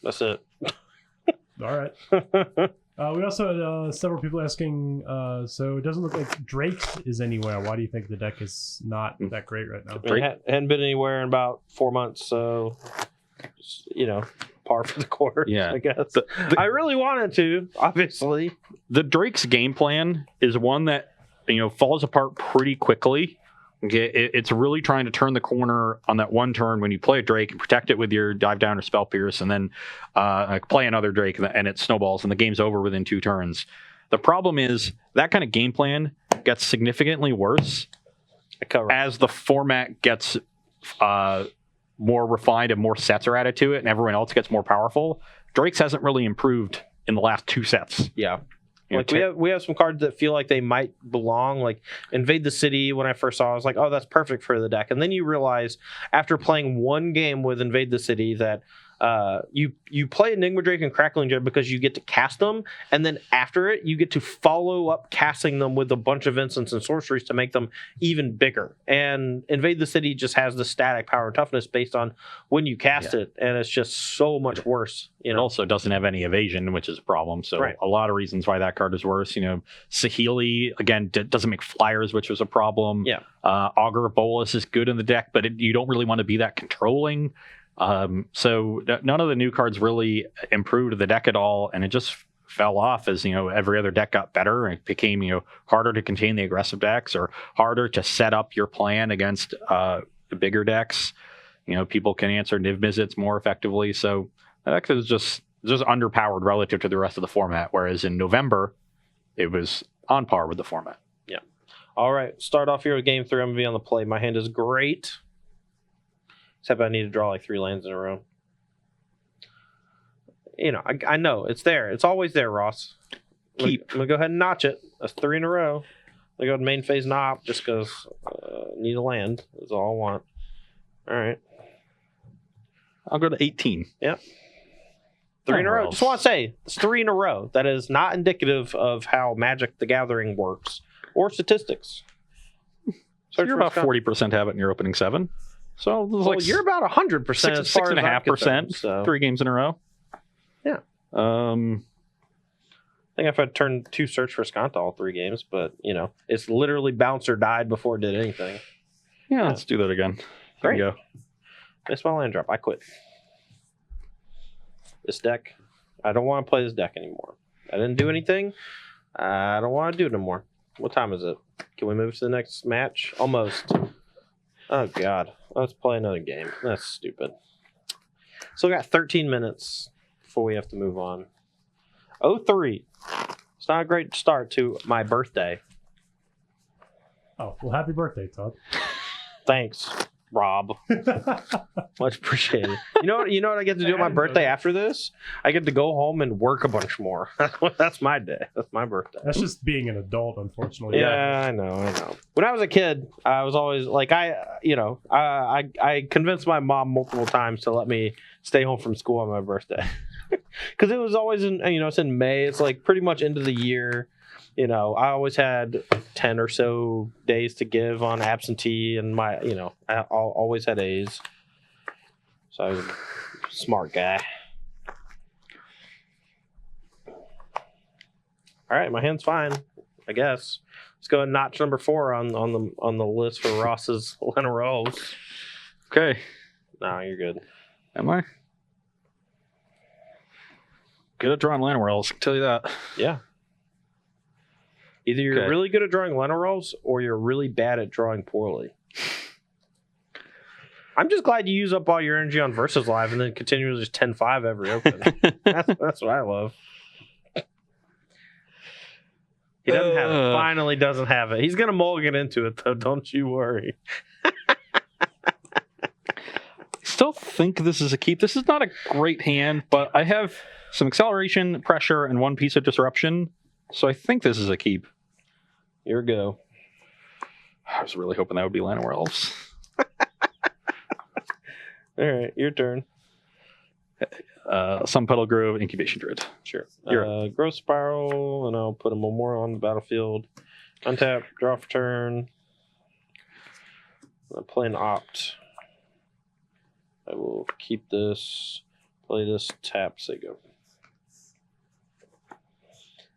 That's it. All right. We also had several people asking, so it doesn't look like Drake is anywhere. Why do you think the deck is not that great right now? It hadn't been anywhere in about 4 months, so, par for the course, yeah. I guess. I really wanted to, obviously. The Drake's game plan is one that, falls apart pretty quickly. Okay, it's really trying to turn the corner on that one turn when you play a Drake and protect it with your Dive Down or Spell Pierce, and then play another Drake and it snowballs and the game's over within 2 turns. The problem is that kind of game plan gets significantly worse as the format gets more refined and more sets are added to it and everyone else gets more powerful. Drake's hasn't really improved in the last 2 sets. Yeah. Like, we have some cards that feel like they might belong. Like Invade the City, when I first saw it, I was like, oh, that's perfect for the deck. And then you realize after playing one game with Invade the City that you play Enigma Drake and Crackling Jet because you get to cast them, and then after it you get to follow up casting them with a bunch of instants and sorceries to make them even bigger. And Invade the City just has the static power and toughness based on when you cast it, and it's just so much worse. It also doesn't have any evasion, which is a problem. So a lot of reasons why that card is worse. Sahili again doesn't make flyers, which was a problem. Yeah. Augur Bolus is good in the deck, but you don't really want to be that controlling. So none of the new cards really improved the deck at all, and it just fell off as every other deck got better and it became harder to contain the aggressive decks or harder to set up your plan against the bigger decks. People can answer Niv Mizzets more effectively, so the deck is just underpowered relative to the rest of the format, whereas in November it was on par with the format. Yeah. All right, start off here with game 3. I'm gonna be on the play. My hand is great, except I need to draw like 3 lands in a row. I know it's there. It's always there, Ross. I'm gonna go ahead and notch it. That's 3 in a row. I go to main phase knob just because need a land. That's all I want. All right. I'll go to 18. Yep. 3 in a row. Just want to say it's 3 in a row. That is not indicative of how Magic the Gathering works or statistics. So you're about 40% have it in your opening 7. So you're about 100%. 6.5%. So. 3 games in a row. Yeah. I think if I'd turned 2 Search for Skanta all 3 games, but it's literally bounced or died before it did anything. Yeah, let's do that again. There you go. Missed my land drop. I quit. This deck, I don't want to play this deck anymore. I didn't do anything. I don't want to do it anymore. What time is it? Can we move to the next match? Almost. Oh, God. Let's play another game. That's stupid. So we got 13 minutes before we have to move on. 03. It's not a great start to my birthday. Oh, well, happy birthday, Todd. Thanks, Rob. Much appreciated. You know what I get to do on my birthday after this? I get to go home and work a bunch more. That's my day. That's my birthday. That's just being an adult, unfortunately. Yeah, I know. When I was a kid, I was always like, I convinced my mom multiple times to let me stay home from school on my birthday. Because it was always it's in May. It's like pretty much end of the year. I always had 10 or so days to give on absentee, and I always had A's. So I was a smart guy. All right, my hand's fine, I guess. Let's go and notch number 4 on the list for Ross's Lenorells. Okay. No, you're good. Am I? Good at drawing Lenorells, I can tell you that. Yeah. Either you're really good at drawing Lenorells or you're really bad at drawing poorly. I'm just glad you use up all your energy on Versus Live and then continue to just 10-5 every open. That's what I love. He doesn't have it. Finally doesn't have it. He's going to mulligan into it, though. Don't you worry. Still think this is a keep. This is not a great hand, but I have some acceleration, pressure, and 1 piece of disruption. So I think this is a keep. Here we go. I was really hoping that would be Lenorells. All right, your turn. Some Petal Grove, Incubation Druid. Sure. Growth Spiral, and I'll put a Memorial on the battlefield. Untap, draw for turn. I'll play an Opt. I will keep this, play this, tap, say go.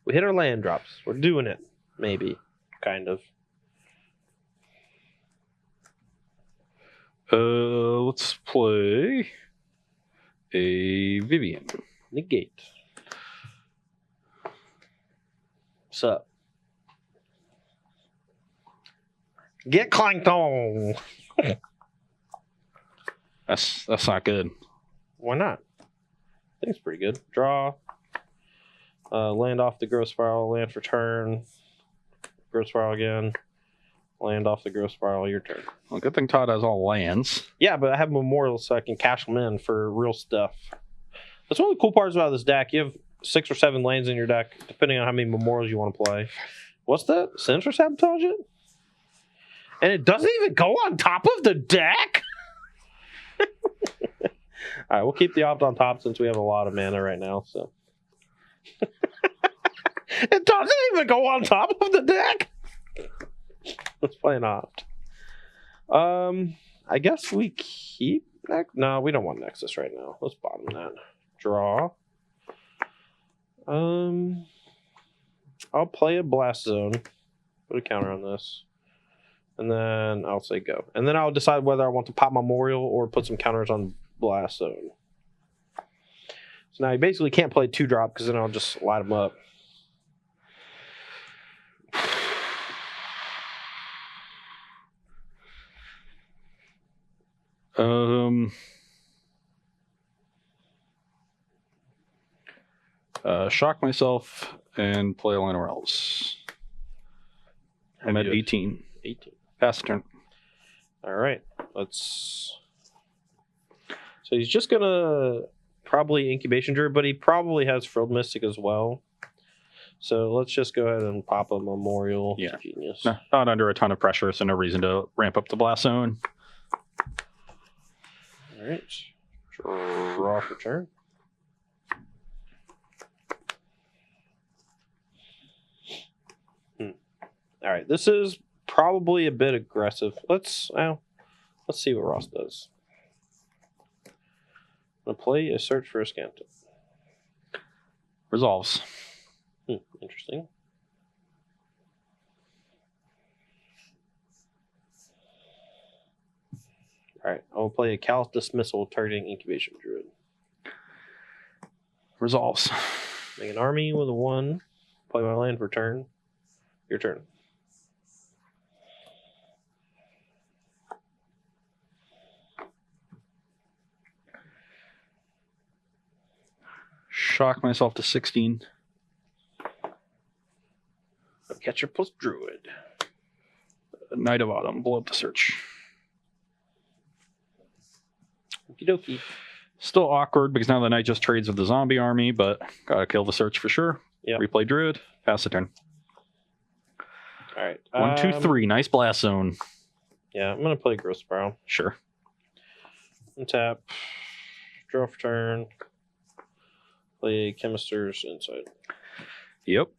We hit our land drops. We're doing it. Maybe. Kind of. Let's play a Vivian. Negate. What's up? Get clanked on. That's not good. Why not? I think it's pretty good. Draw. Land off the Growth Spiral, land for turn. Growth Spiral again. Land off the Growth Spiral, your turn. Well, good thing Todd has all lands. Yeah, but I have Memorials so I can cash them in for real stuff. That's one of the cool parts about this deck. You have 6 or 7 lands in your deck, depending on how many Memorials you want to play. What's that? Sinister Sabotage it? And it doesn't even go on top of the deck? All right, we'll keep the Opt on top since we have a lot of mana right now, so... It doesn't even go on top of the deck. Let's play an Opt. I guess we keep no, we don't want Nexus right now. Let's bottom that. Draw. I'll play a Blast Zone. Put a counter on this. And then I'll say go. And then I'll decide whether I want to pop Memorial or put some counters on Blast Zone. So now you basically can't play 2-drop because then I'll just light them up. Shock myself and play Lenorells. I'm at 18. 18. Pass turn. All right. Let's. So he's just gonna probably Incubation Druid, but he probably has Frilled Mystic as well. So let's just go ahead and pop a Memorial. Yeah. Genius. No, not under a ton of pressure, so no reason to ramp up the Blast Zone. All right. Draw for turn. All right. This is probably a bit aggressive. Let's see what Ross does. I'm gonna play a Search for a Scanton. Resolves. Interesting. All right, I'll play a Callous Dismissal targeting Incubation Druid. Resolves. Make an army with a 1. Play my land for turn. Your turn. Shock myself to 16. Catcher plus Druid. Knight of Autumn. Blow up the search. Okie dokie. Still awkward because now the knight just trades with the zombie army, but gotta kill the search for sure. Yeah. Replay Druid. Pass the turn. All right. 1, 2, 3. Nice blast zone. Yeah, I'm gonna play Growth Spiral. Sure. Untap. Draw for turn. Play Chemister's Insight. Yep.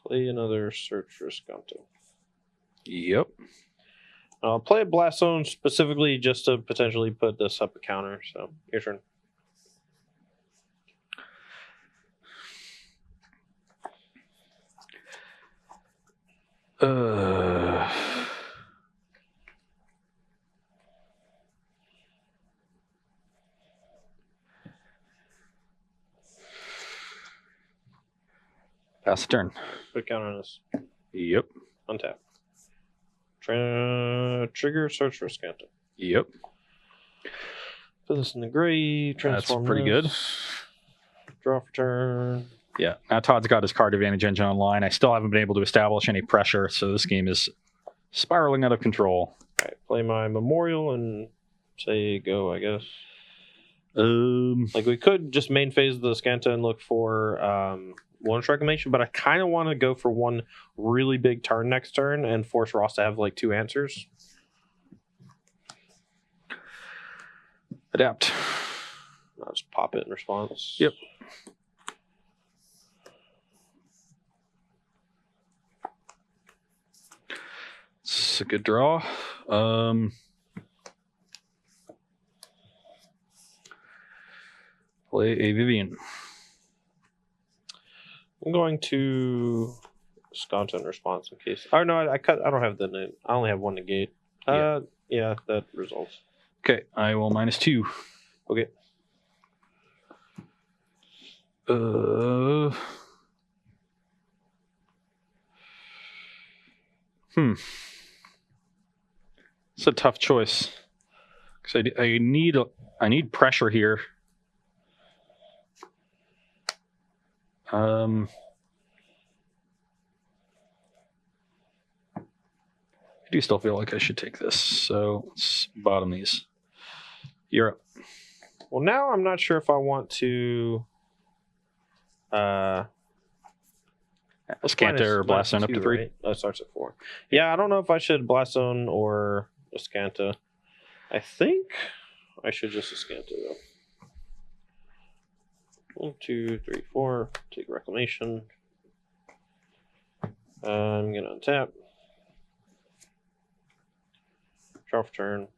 Play another Search for Sconto. Yep. I'll play a Blast Zone specifically just to potentially put this up a counter. So, your turn. Pass the turn. Put a counter on this. Yep. Untap. Trigger Search for Sconto. Yep. Put this in the grave. Transform That's pretty this. Draw for turn. Yeah. Now Todd's got his card advantage engine online. I still haven't been able to establish any pressure, so this game is spiraling out of control. All right, play my Memorial and say go, I guess. Like we could just main phase the Scanta and look for Wilderness Reclamation, but I kind of want to go for one really big turn next turn and force Ross to have like 2 answers. Adapt. I'll just pop it in response. Yep. It's a good draw. Play a Vivian. I'm going to Scanta in response in case. Oh no, I don't have the name. I only have 1 negate. Yeah, that resolves. Okay, I will -2. Okay. It's a tough choice because I need pressure here. I do still feel like I should take this, so let's bottom these. You're up. Well, now I'm not sure if I want to. Scanta or Blast Zone up to 3. Right? That starts at 4. Yeah, I don't know if I should Blast Zone or a Scanta. I think I should just a Scanta though. 1, 2, 3, 4. Take Reclamation. I'm gonna untap. Draw for turn.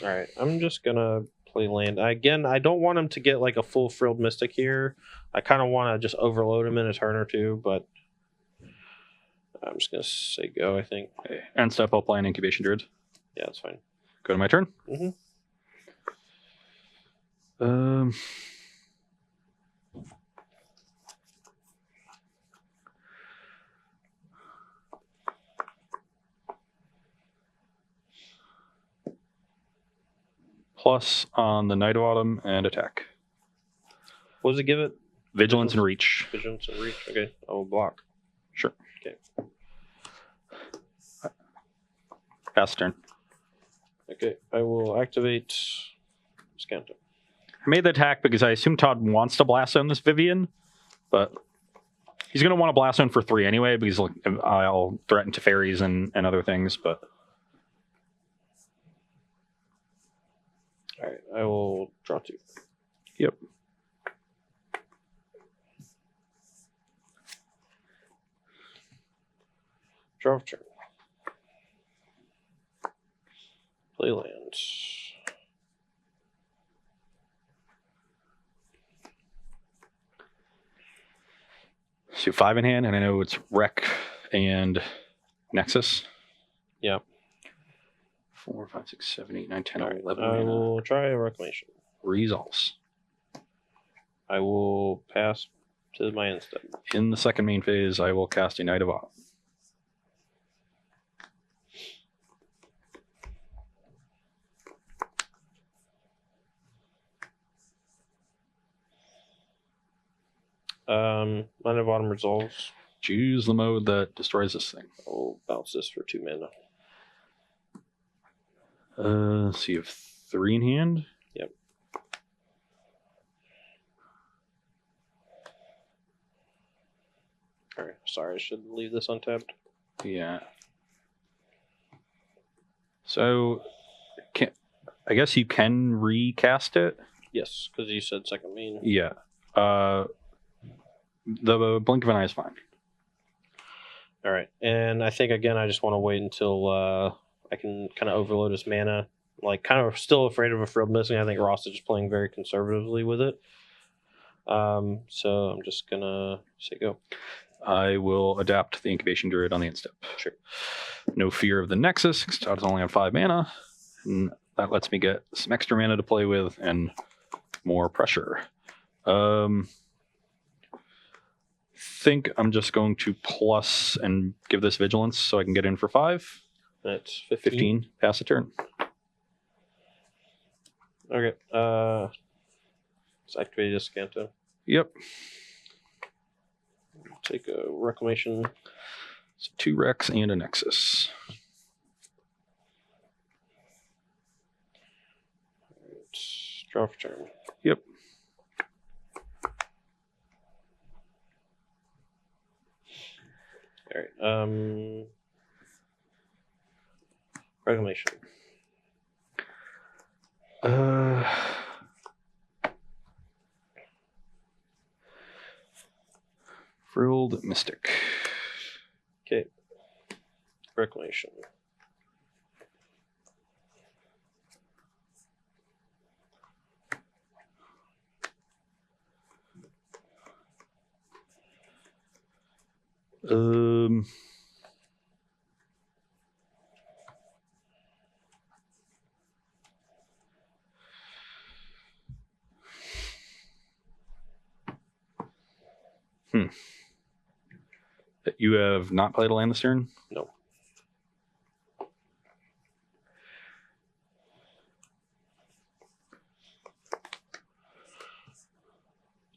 All right, I'm just gonna play land again. I don't want him to get like a full Frilled Mystic here. I kind of want to just overload him in a turn or two, but I'm just gonna say go. I think. Okay. And step up, play an Incubation Druid. Yeah, that's fine. Go to my turn. Mm-hmm. Plus on the Knight of Autumn and attack. What does it give it? Vigilance and Reach. Vigilance and Reach. Okay, I will block. Sure. Okay. Pass turn. Okay, I will activate Scanta. I made the attack because I assume Todd wants to Blast Zone this Vivian, but he's going to want to Blast Zone for 3 anyway because like, I'll threaten to fairies and other things, but... All right, I will draw 2. Yep. Draw for turn. Play land. So 5 in hand, and I know it's Wreck and Nexus. Yeah. 4, 5, 6, 7, 8, 9, 10, All right, 11. I will try a Reclamation. Resolves. I will pass to my end step. In the second main phase, I will cast a Knight of Autumn. Mind of Autumn resolves. Choose the mode that destroys this thing. I'll bounce this for 2 mana. So you have 3 in hand? Yep. Alright, sorry, I should leave this untapped. Yeah. So, I guess you can recast it? Yes, because you said second main. Yeah. The blink of an eye is fine. Alright, and I think, again, I just want to wait until I can kind of overload his mana. Like, kind of still afraid of a Frilled Missing. I think Ross is just playing very conservatively with it. So I'm just going to say go. I will adapt the Incubation Druid on the end step. Sure. No fear of the Nexus, because it's only on 5 mana. And that lets me get some extra mana to play with and more pressure. Think I'm just going to plus and give this Vigilance so I can get in for 5. That's 15. Pass a turn. Okay. Let's activate this Scanta. Yep. Take a Reclamation. So 2 Rex and a Nexus. Draw for turn. Yep. Alright. Reclamation. Frilled Mystic. Okay. Reclamation. You have not played a land this turn? No.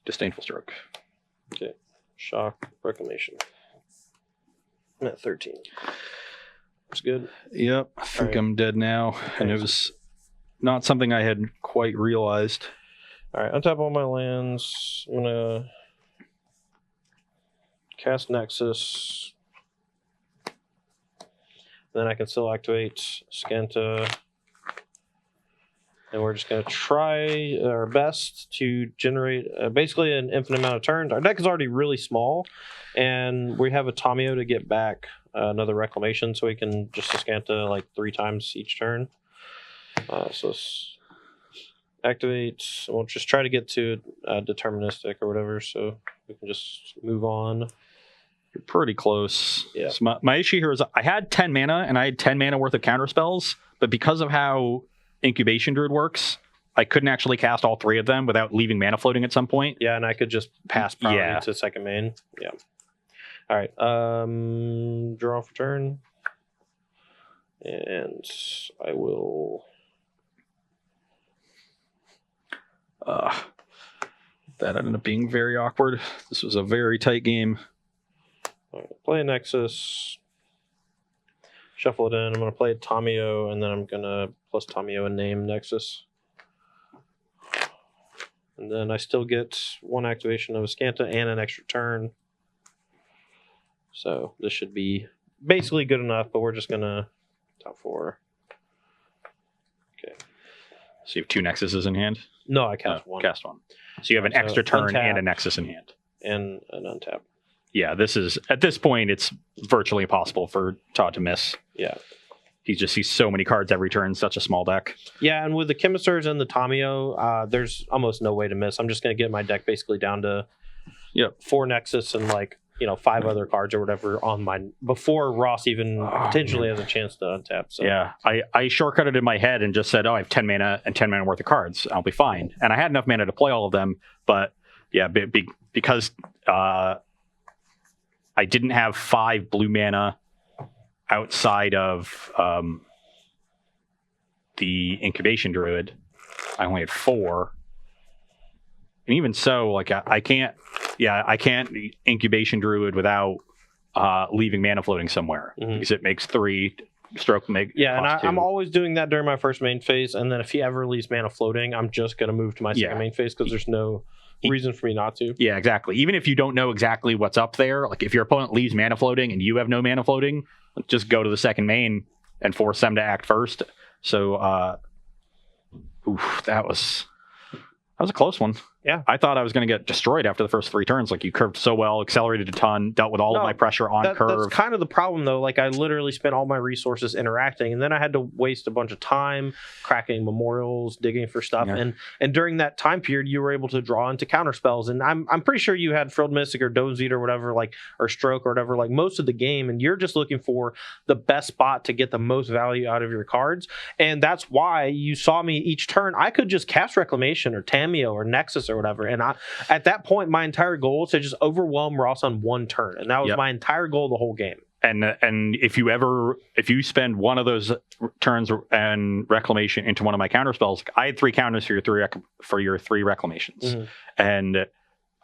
Disdainful Stroke. Okay. Shock. Reclamation. I'm at 13. That's good. Yep. I think Alright. I'm dead now. And it was not something I had quite realized. Alright, untap all my lands. I'm gonna cast Nexus. Then I can still activate Scanta. And we're just going to try our best to generate basically an infinite amount of turns. Our deck is already really small, and we have a Tamio to get back another Reclamation, so we can just Scanta like 3 times each turn. So activate. We'll just try to get to deterministic or whatever, so we can just move on. You're pretty close. Yeah. So my issue here is I had 10 mana, and I had 10 mana worth of counter spells, but because of how Incubation Druid works, I couldn't actually cast all 3 of them without leaving mana floating at some point. Yeah, and I could just pass priority Yeah. to second main. Yeah. All right. Draw for turn. And I will... That ended up being very awkward. This was a very tight game. All right, play a Nexus. Shuffle it in. I'm going to play Tamio, and then I'm going to plus Tamio and name Nexus. And then I still get 1 activation of a Scanta and an extra turn. So this should be basically good enough, but we're just going to top 4. Okay. So you have 2 Nexuses in hand? No, I cast 1. Cast 1. So you have an So extra turn untap. and a Nexus in hand. And an untap. Yeah, this is, at this point, it's virtually impossible for Todd to miss. Yeah. He just sees so many cards every turn, such a small deck. Yeah, and with the Chemisters and the Tamio, there's almost no way to miss. I'm just going to get my deck basically down to 4 Nexus and 5 other cards or whatever on mine before Ross even potentially has a chance to untap. So. Yeah, I shortcutted in my head and just said, I have 10 mana and 10 mana worth of cards. I'll be fine. And I had enough mana to play all of them, but yeah, because I didn't have 5 blue mana outside of the Incubation Druid. I only had 4. And even so, I can't Yeah, I can't incubation druid without leaving mana floating somewhere because it makes 3 stroke make. Yeah, and I'm always doing that during my first main phase, and then if he ever leaves mana floating, I'm just going to move to my second main phase because there's no reason for me not to. Yeah, exactly. Even if you don't know exactly what's up there, like if your opponent leaves mana floating and you have no mana floating, just go to the second main and force them to act first. So, that was a close one. Yeah. I thought I was going to get destroyed after the first 3 turns. Like, you curved so well, accelerated a ton, dealt with all of my pressure on curve. That's kind of the problem, though. Like, I literally spent all my resources interacting, and then I had to waste a bunch of time cracking memorials, digging for stuff. Yeah. And during that time period, you were able to draw into counter spells. And I'm pretty sure you had Frilled Mystic or Dozeed or whatever, like, or Stroke or whatever, like most of the game, and you're just looking for the best spot to get the most value out of your cards. And that's why you saw me each turn. I could just cast Reclamation or Tamiyo or Nexus or whatever, and at that point, my entire goal was to just overwhelm Ross on one turn, and that was my entire goal the whole game. And if you spend one of those turns and Reclamation into one of my counter spells, I had 3 counters for your 3 Reclamations, and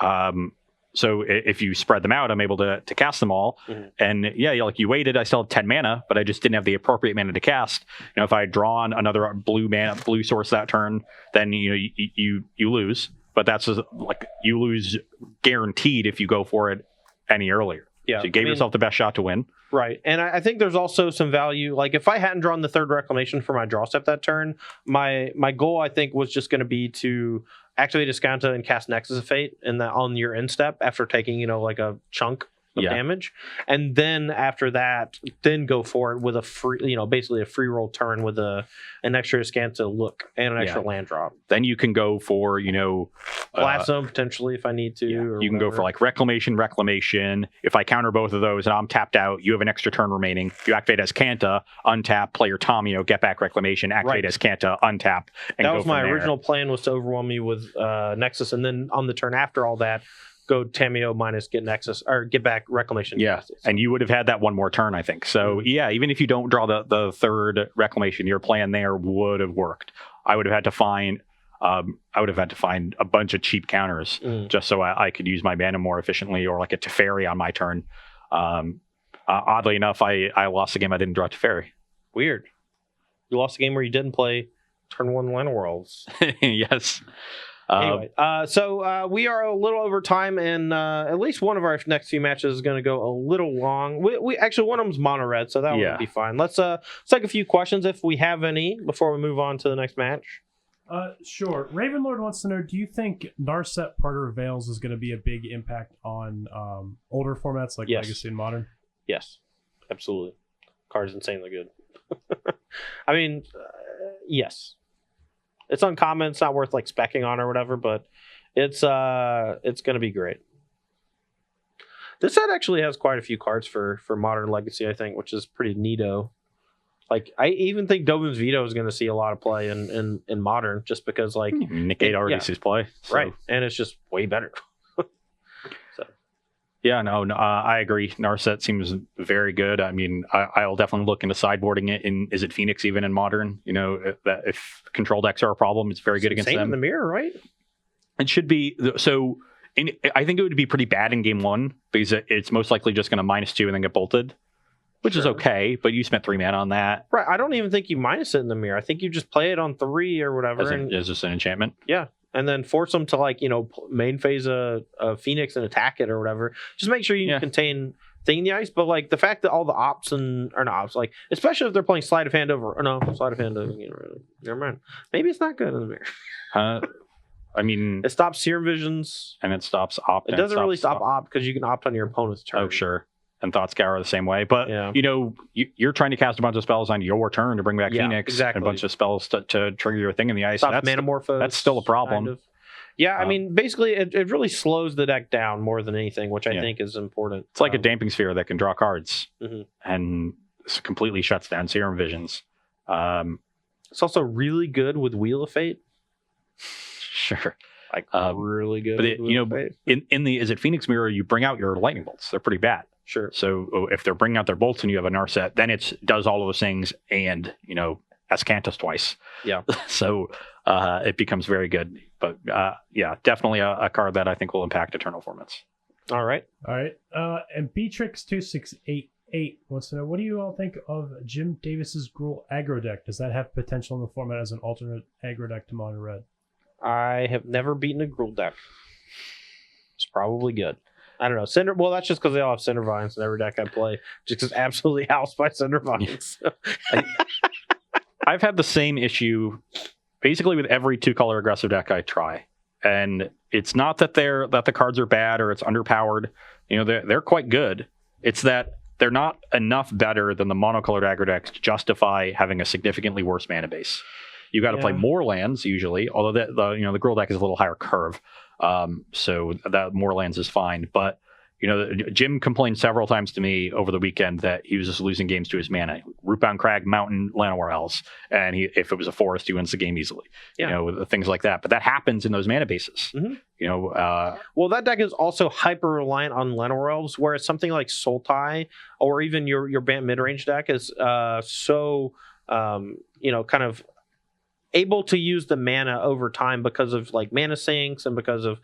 so if you spread them out, I'm able to cast them all. And you waited. I still had 10 mana, but I just didn't have the appropriate mana to cast. If I had drawn another blue source that turn, then you lose. But that's like you lose guaranteed if you go for it any earlier. Yeah, so you gave yourself the best shot to win. Right. And I think there's also some value. Like if I hadn't drawn the 3rd Reclamation for my draw step that turn, my goal I think was just going to be to activate Escanta and cast Nexus of Fate on your end step after taking, like a chunk of damage. And then after that, then go for it with a free, basically a free roll turn with an extra Escanta look and an extra land drop. Then you can go for, Blast Zone potentially if I need to. Or you can go for like Reclamation. If I counter both of those and I'm tapped out, you have an extra turn remaining. You activate Escanta, untap, play your Tamiyo, get back Reclamation, activate Escanta, untap, and that was my original plan, was to overwhelm me with Nexus, and then on the turn after all that, go Tamiyo minus get Nexus or get back Reclamation. Yeah, and you would have had that one more turn, I think. So even if you don't draw the 3rd Reclamation, your plan there would have worked. I would have had to find a bunch of cheap counters just so I could use my mana more efficiently, or like a Teferi on my turn. Oddly enough, I lost the game. I didn't draw Teferi. Weird. You lost a game where you didn't play turn 1 Line of Worlds. Yes. Anyway, so we are a little over time, and at least one of our next few matches is going to go a little long. We actually, one of them's mono red, so that would be fine. Let's take a few questions if we have any before we move on to the next match. Sure. Ravenlord wants to know, do you think Narset Parter of Veils is going to be a big impact on older formats like Legacy and Modern? Yes, absolutely. Card's insanely good. I mean, yes. It's uncommon. It's not worth like specking on or whatever, but it's going to be great. This set actually has quite a few cards for Modern Legacy, I think, which is pretty neato. Like I even think Dobin's Veto is going to see a lot of play in Modern, just because like Negate already sees play, so. Right? And it's just way better. I agree. Narset seems very good. I mean, I'll definitely look into sideboarding it in. Is it Phoenix even in Modern? If control decks are a problem, it's very good against them. In the mirror, right? It should be. So I think it would be pretty bad in game 1 because it's most likely just going to -2 and then get bolted, which is okay. But you spent 3 mana on that, right? I don't even think you minus it in the mirror. I think you just play it on 3 or whatever. As just an enchantment. Yeah. And then force them to main phase a Phoenix and attack it or whatever. Just make sure you contain Thing in the Ice. But like the fact that all the ops are not ops, like especially if they're playing Sleight of Hand over. Or no, Sleight of Hand. Never mind. Maybe it's not good in the mirror. I mean, it stops Serum Visions and it stops opt. It doesn't really stop opt because you can opt on your opponent's turn. Oh sure. And Thought Scour the same way, but you're trying to cast a bunch of spells on your turn to bring back Phoenix, and a bunch of spells to trigger your Thing in the Ice. That's Manamorphose. That's still a problem. Kind of. Yeah, I mean, basically, it really slows the deck down more than anything, which I think is important. It's like a Damping Sphere that can draw cards, and completely shuts down Serum Visions. It's also really good with Wheel of Fate. Sure. Like really good. But in the Is it Phoenix Mirror, you bring out your lightning bolts. They're pretty bad. Sure. So if they're bringing out their bolts and you have a Narset, then it does all of those things and Ascantus twice. Yeah. So it becomes very good. But yeah, definitely a card that I think will impact Eternal formats. All right. And Beatrix2688 wants to know, what do you all think of Jim Davis's Gruul aggro deck? Does that have potential in the format as an alternate aggro deck to Mono Red? I have never beaten a Gruul deck. It's probably good. I don't know. Well, that's just because they all have Cinder Vines in every deck I play. Just is absolutely housed by Cinder Vines. I've had the same issue basically with every 2-color aggressive deck I try. And it's not that the cards are bad or it's underpowered. They're quite good. It's that they're not enough better than the monocolored aggro decks to justify having a significantly worse mana base. You got to play more lands usually, although the Gruul deck is a little higher curve. So that more lands is fine. But Jim complained several times to me over the weekend that he was just losing games to his mana. Rootbound Crag, Mountain, Llanowar Elves, and if it was a forest, he wins the game easily. Things like that. But that happens in those mana bases. Mm-hmm. Well, that deck is also hyper reliant on Llanowar Elves, whereas something like Sultai or even your Bant Midrange deck is so kind of able to use the mana over time because of like mana sinks and because of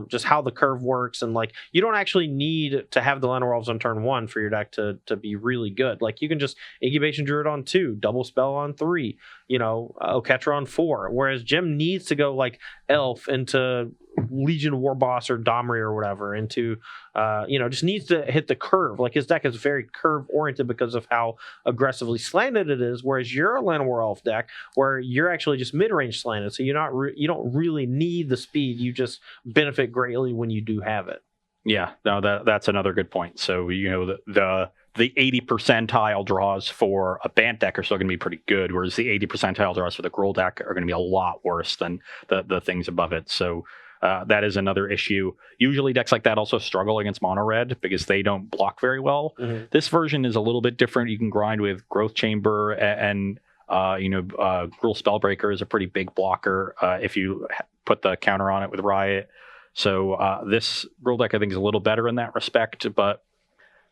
just how the curve works, and like you don't actually need to have the Llanowar Elves on turn 1 for your deck to be really good. Like you can just Incubation Druid on 2, Double Spell on 3, Oketra on 4, whereas Jim needs to go like Elf into Legion Warboss or Domri or whatever into just needs to hit the curve. Like his deck is very curve oriented because of how aggressively slanted it is, whereas you're a Llanowar Elf deck where you're actually just mid-range slanted, so you don't really need the speed. You just benefit greatly when you do have it. Yeah, no, that's another good point. So the 80 percentile draws for a Bant deck are still going to be pretty good, whereas the 80 percentile draws for the Gruul deck are going to be a lot worse than the things above it. So that is another issue. Usually decks like that also struggle against mono red because they don't block very well. Mm-hmm. This version is a little bit different. You can grind with Growth Chamber and Gruul Spellbreaker is a pretty big blocker if you put the counter on it with Riot. So this Gruul deck I think is a little better in that respect, but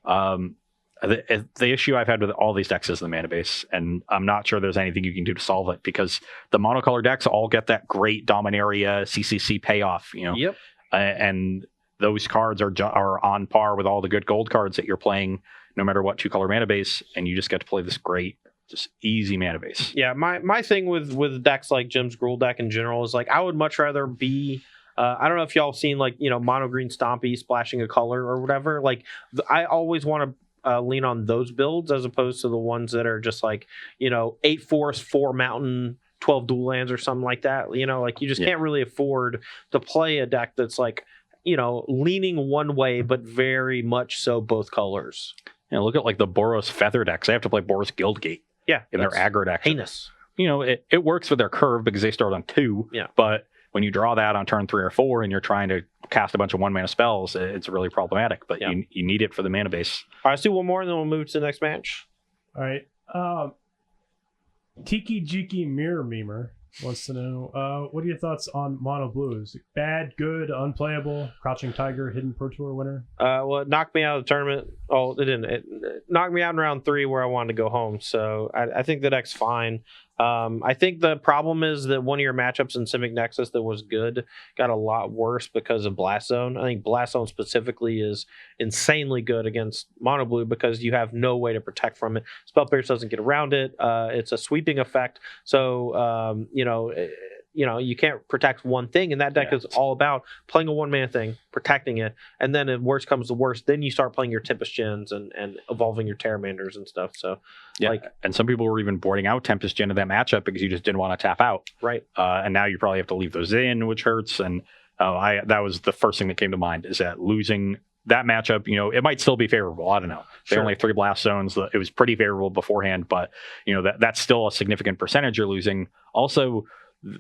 the issue I've had with all these decks is the mana base, and I'm not sure there's anything you can do to solve it because the monocolor decks all get that great Dominaria CCC payoff, Yep. And those cards are on par with all the good gold cards that you're playing, no matter what 2-color mana base, and you just get to play this great, just easy mana base. Yeah, my thing with decks like Jim's Gruul deck in general is like I would much rather be. I don't know if y'all have seen like mono green Stompy splashing a color or whatever. Like I always want to. Lean on those builds as opposed to the ones that are just like 8 forest, 4 mountain, 12 dual lands or something like that. Like you just can't really afford to play a deck that's like leaning one way but very much so both colors. Look at like the Boros Feather decks. They have to play Boros Guildgate in their aggro deck. Heinous. It works with their curve because they start on 2. Yeah. But when you draw that on turn 3 or 4 and you're trying to cast a bunch of 1-mana spells, it's really problematic. But you need it for the mana base. All right, let's do one more and then we'll move to the next match. All right. Tiki Jiki Mirror Memer wants to know, what are your thoughts on mono blue? Is it bad, good, unplayable? Crouching Tiger, Hidden Pro Tour winner? Well, it knocked me out of the tournament. Oh, it didn't. It knocked me out in round 3 where I wanted to go home. So I think the deck's fine. I think the problem is that one of your matchups in Simic Nexus that was good got a lot worse because of Blast Zone. I think Blast Zone specifically is insanely good against mono blue because you have no way to protect from it. Spell Pierce doesn't get around it. It's a sweeping effect. So, you can't protect one thing, and that deck is all about playing a one-man thing, protecting it, and then if worst comes to worst, then you start playing your Tempest Gens and evolving your Terramanders and stuff. So, and some people were even boarding out Tempest Gen in that matchup because you just didn't want to tap out. Right. And now you probably have to leave those in, which hurts. And that was the first thing that came to mind is that losing that matchup, it might still be favorable. I don't know. They only have 3 blast zones. It was pretty favorable beforehand, but that's still a significant percentage you're losing. Also,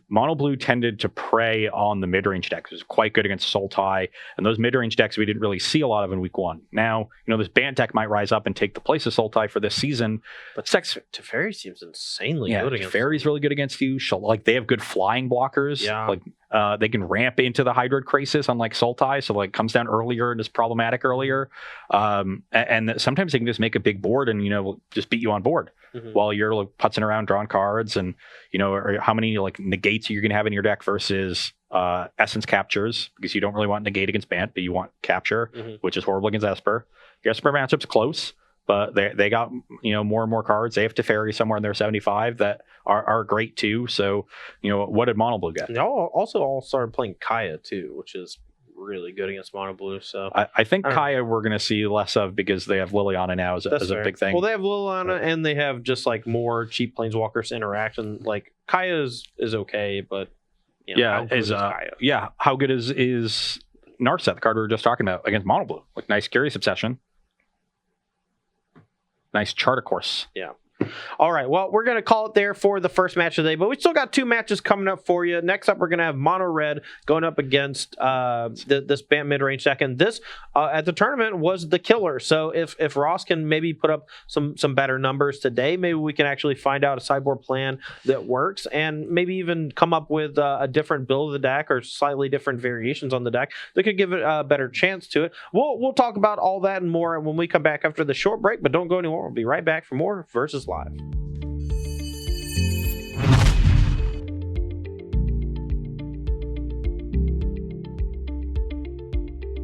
mono blue tended to prey on the mid-range decks. It was quite good against Sultai, and those mid-range decks we didn't really see a lot of in week 1. Now, this Bant deck might rise up and take the place of Sultai for this season, but Teferi seems insanely good against Teferi's really good against you. Like they have good flying blockers. Yeah. Like they can ramp into the Hydroid Krasis unlike Sultai, so like comes down earlier and is problematic earlier. And sometimes they can just make a big board and just beat you on board. while you're like, putzing around drawing cards, and or how many like negates you're going to have in your deck versus essence captures, because you don't really want negate against Bant, but you want capture, which is horrible against Esper. Your Esper matchup's close, but they got more and more cards. They have Teferi somewhere in their 75 that are great too. So what did Mono Blue get? They all started playing Kaya too, which is really good against Mono Blue. So I think Kaya we're going to see less of because they have Liliana now as a big thing. Well, they have Liliana and they have just like more cheap planeswalkers to interact, and like Kaya is okay, but how good is Narset, the card we were just talking about, against Mono Blue? Like nice Curious Obsession. Nice Charter Course. Yeah. All right. Well, we're going to call it there for the first match of the day, but we still got 2 matches coming up for you. Next up, we're going to have Mono Red going up against this Bant Midrange deck. And this, at the tournament, was the killer. So if Ross can maybe put up some better numbers today, maybe we can actually find out a sideboard plan that works, and maybe even come up with a different build of the deck or slightly different variations on the deck that could give it a better chance to it. We'll talk about all that and more when we come back after the short break, but don't go anywhere. We'll be right back for more Versus Live.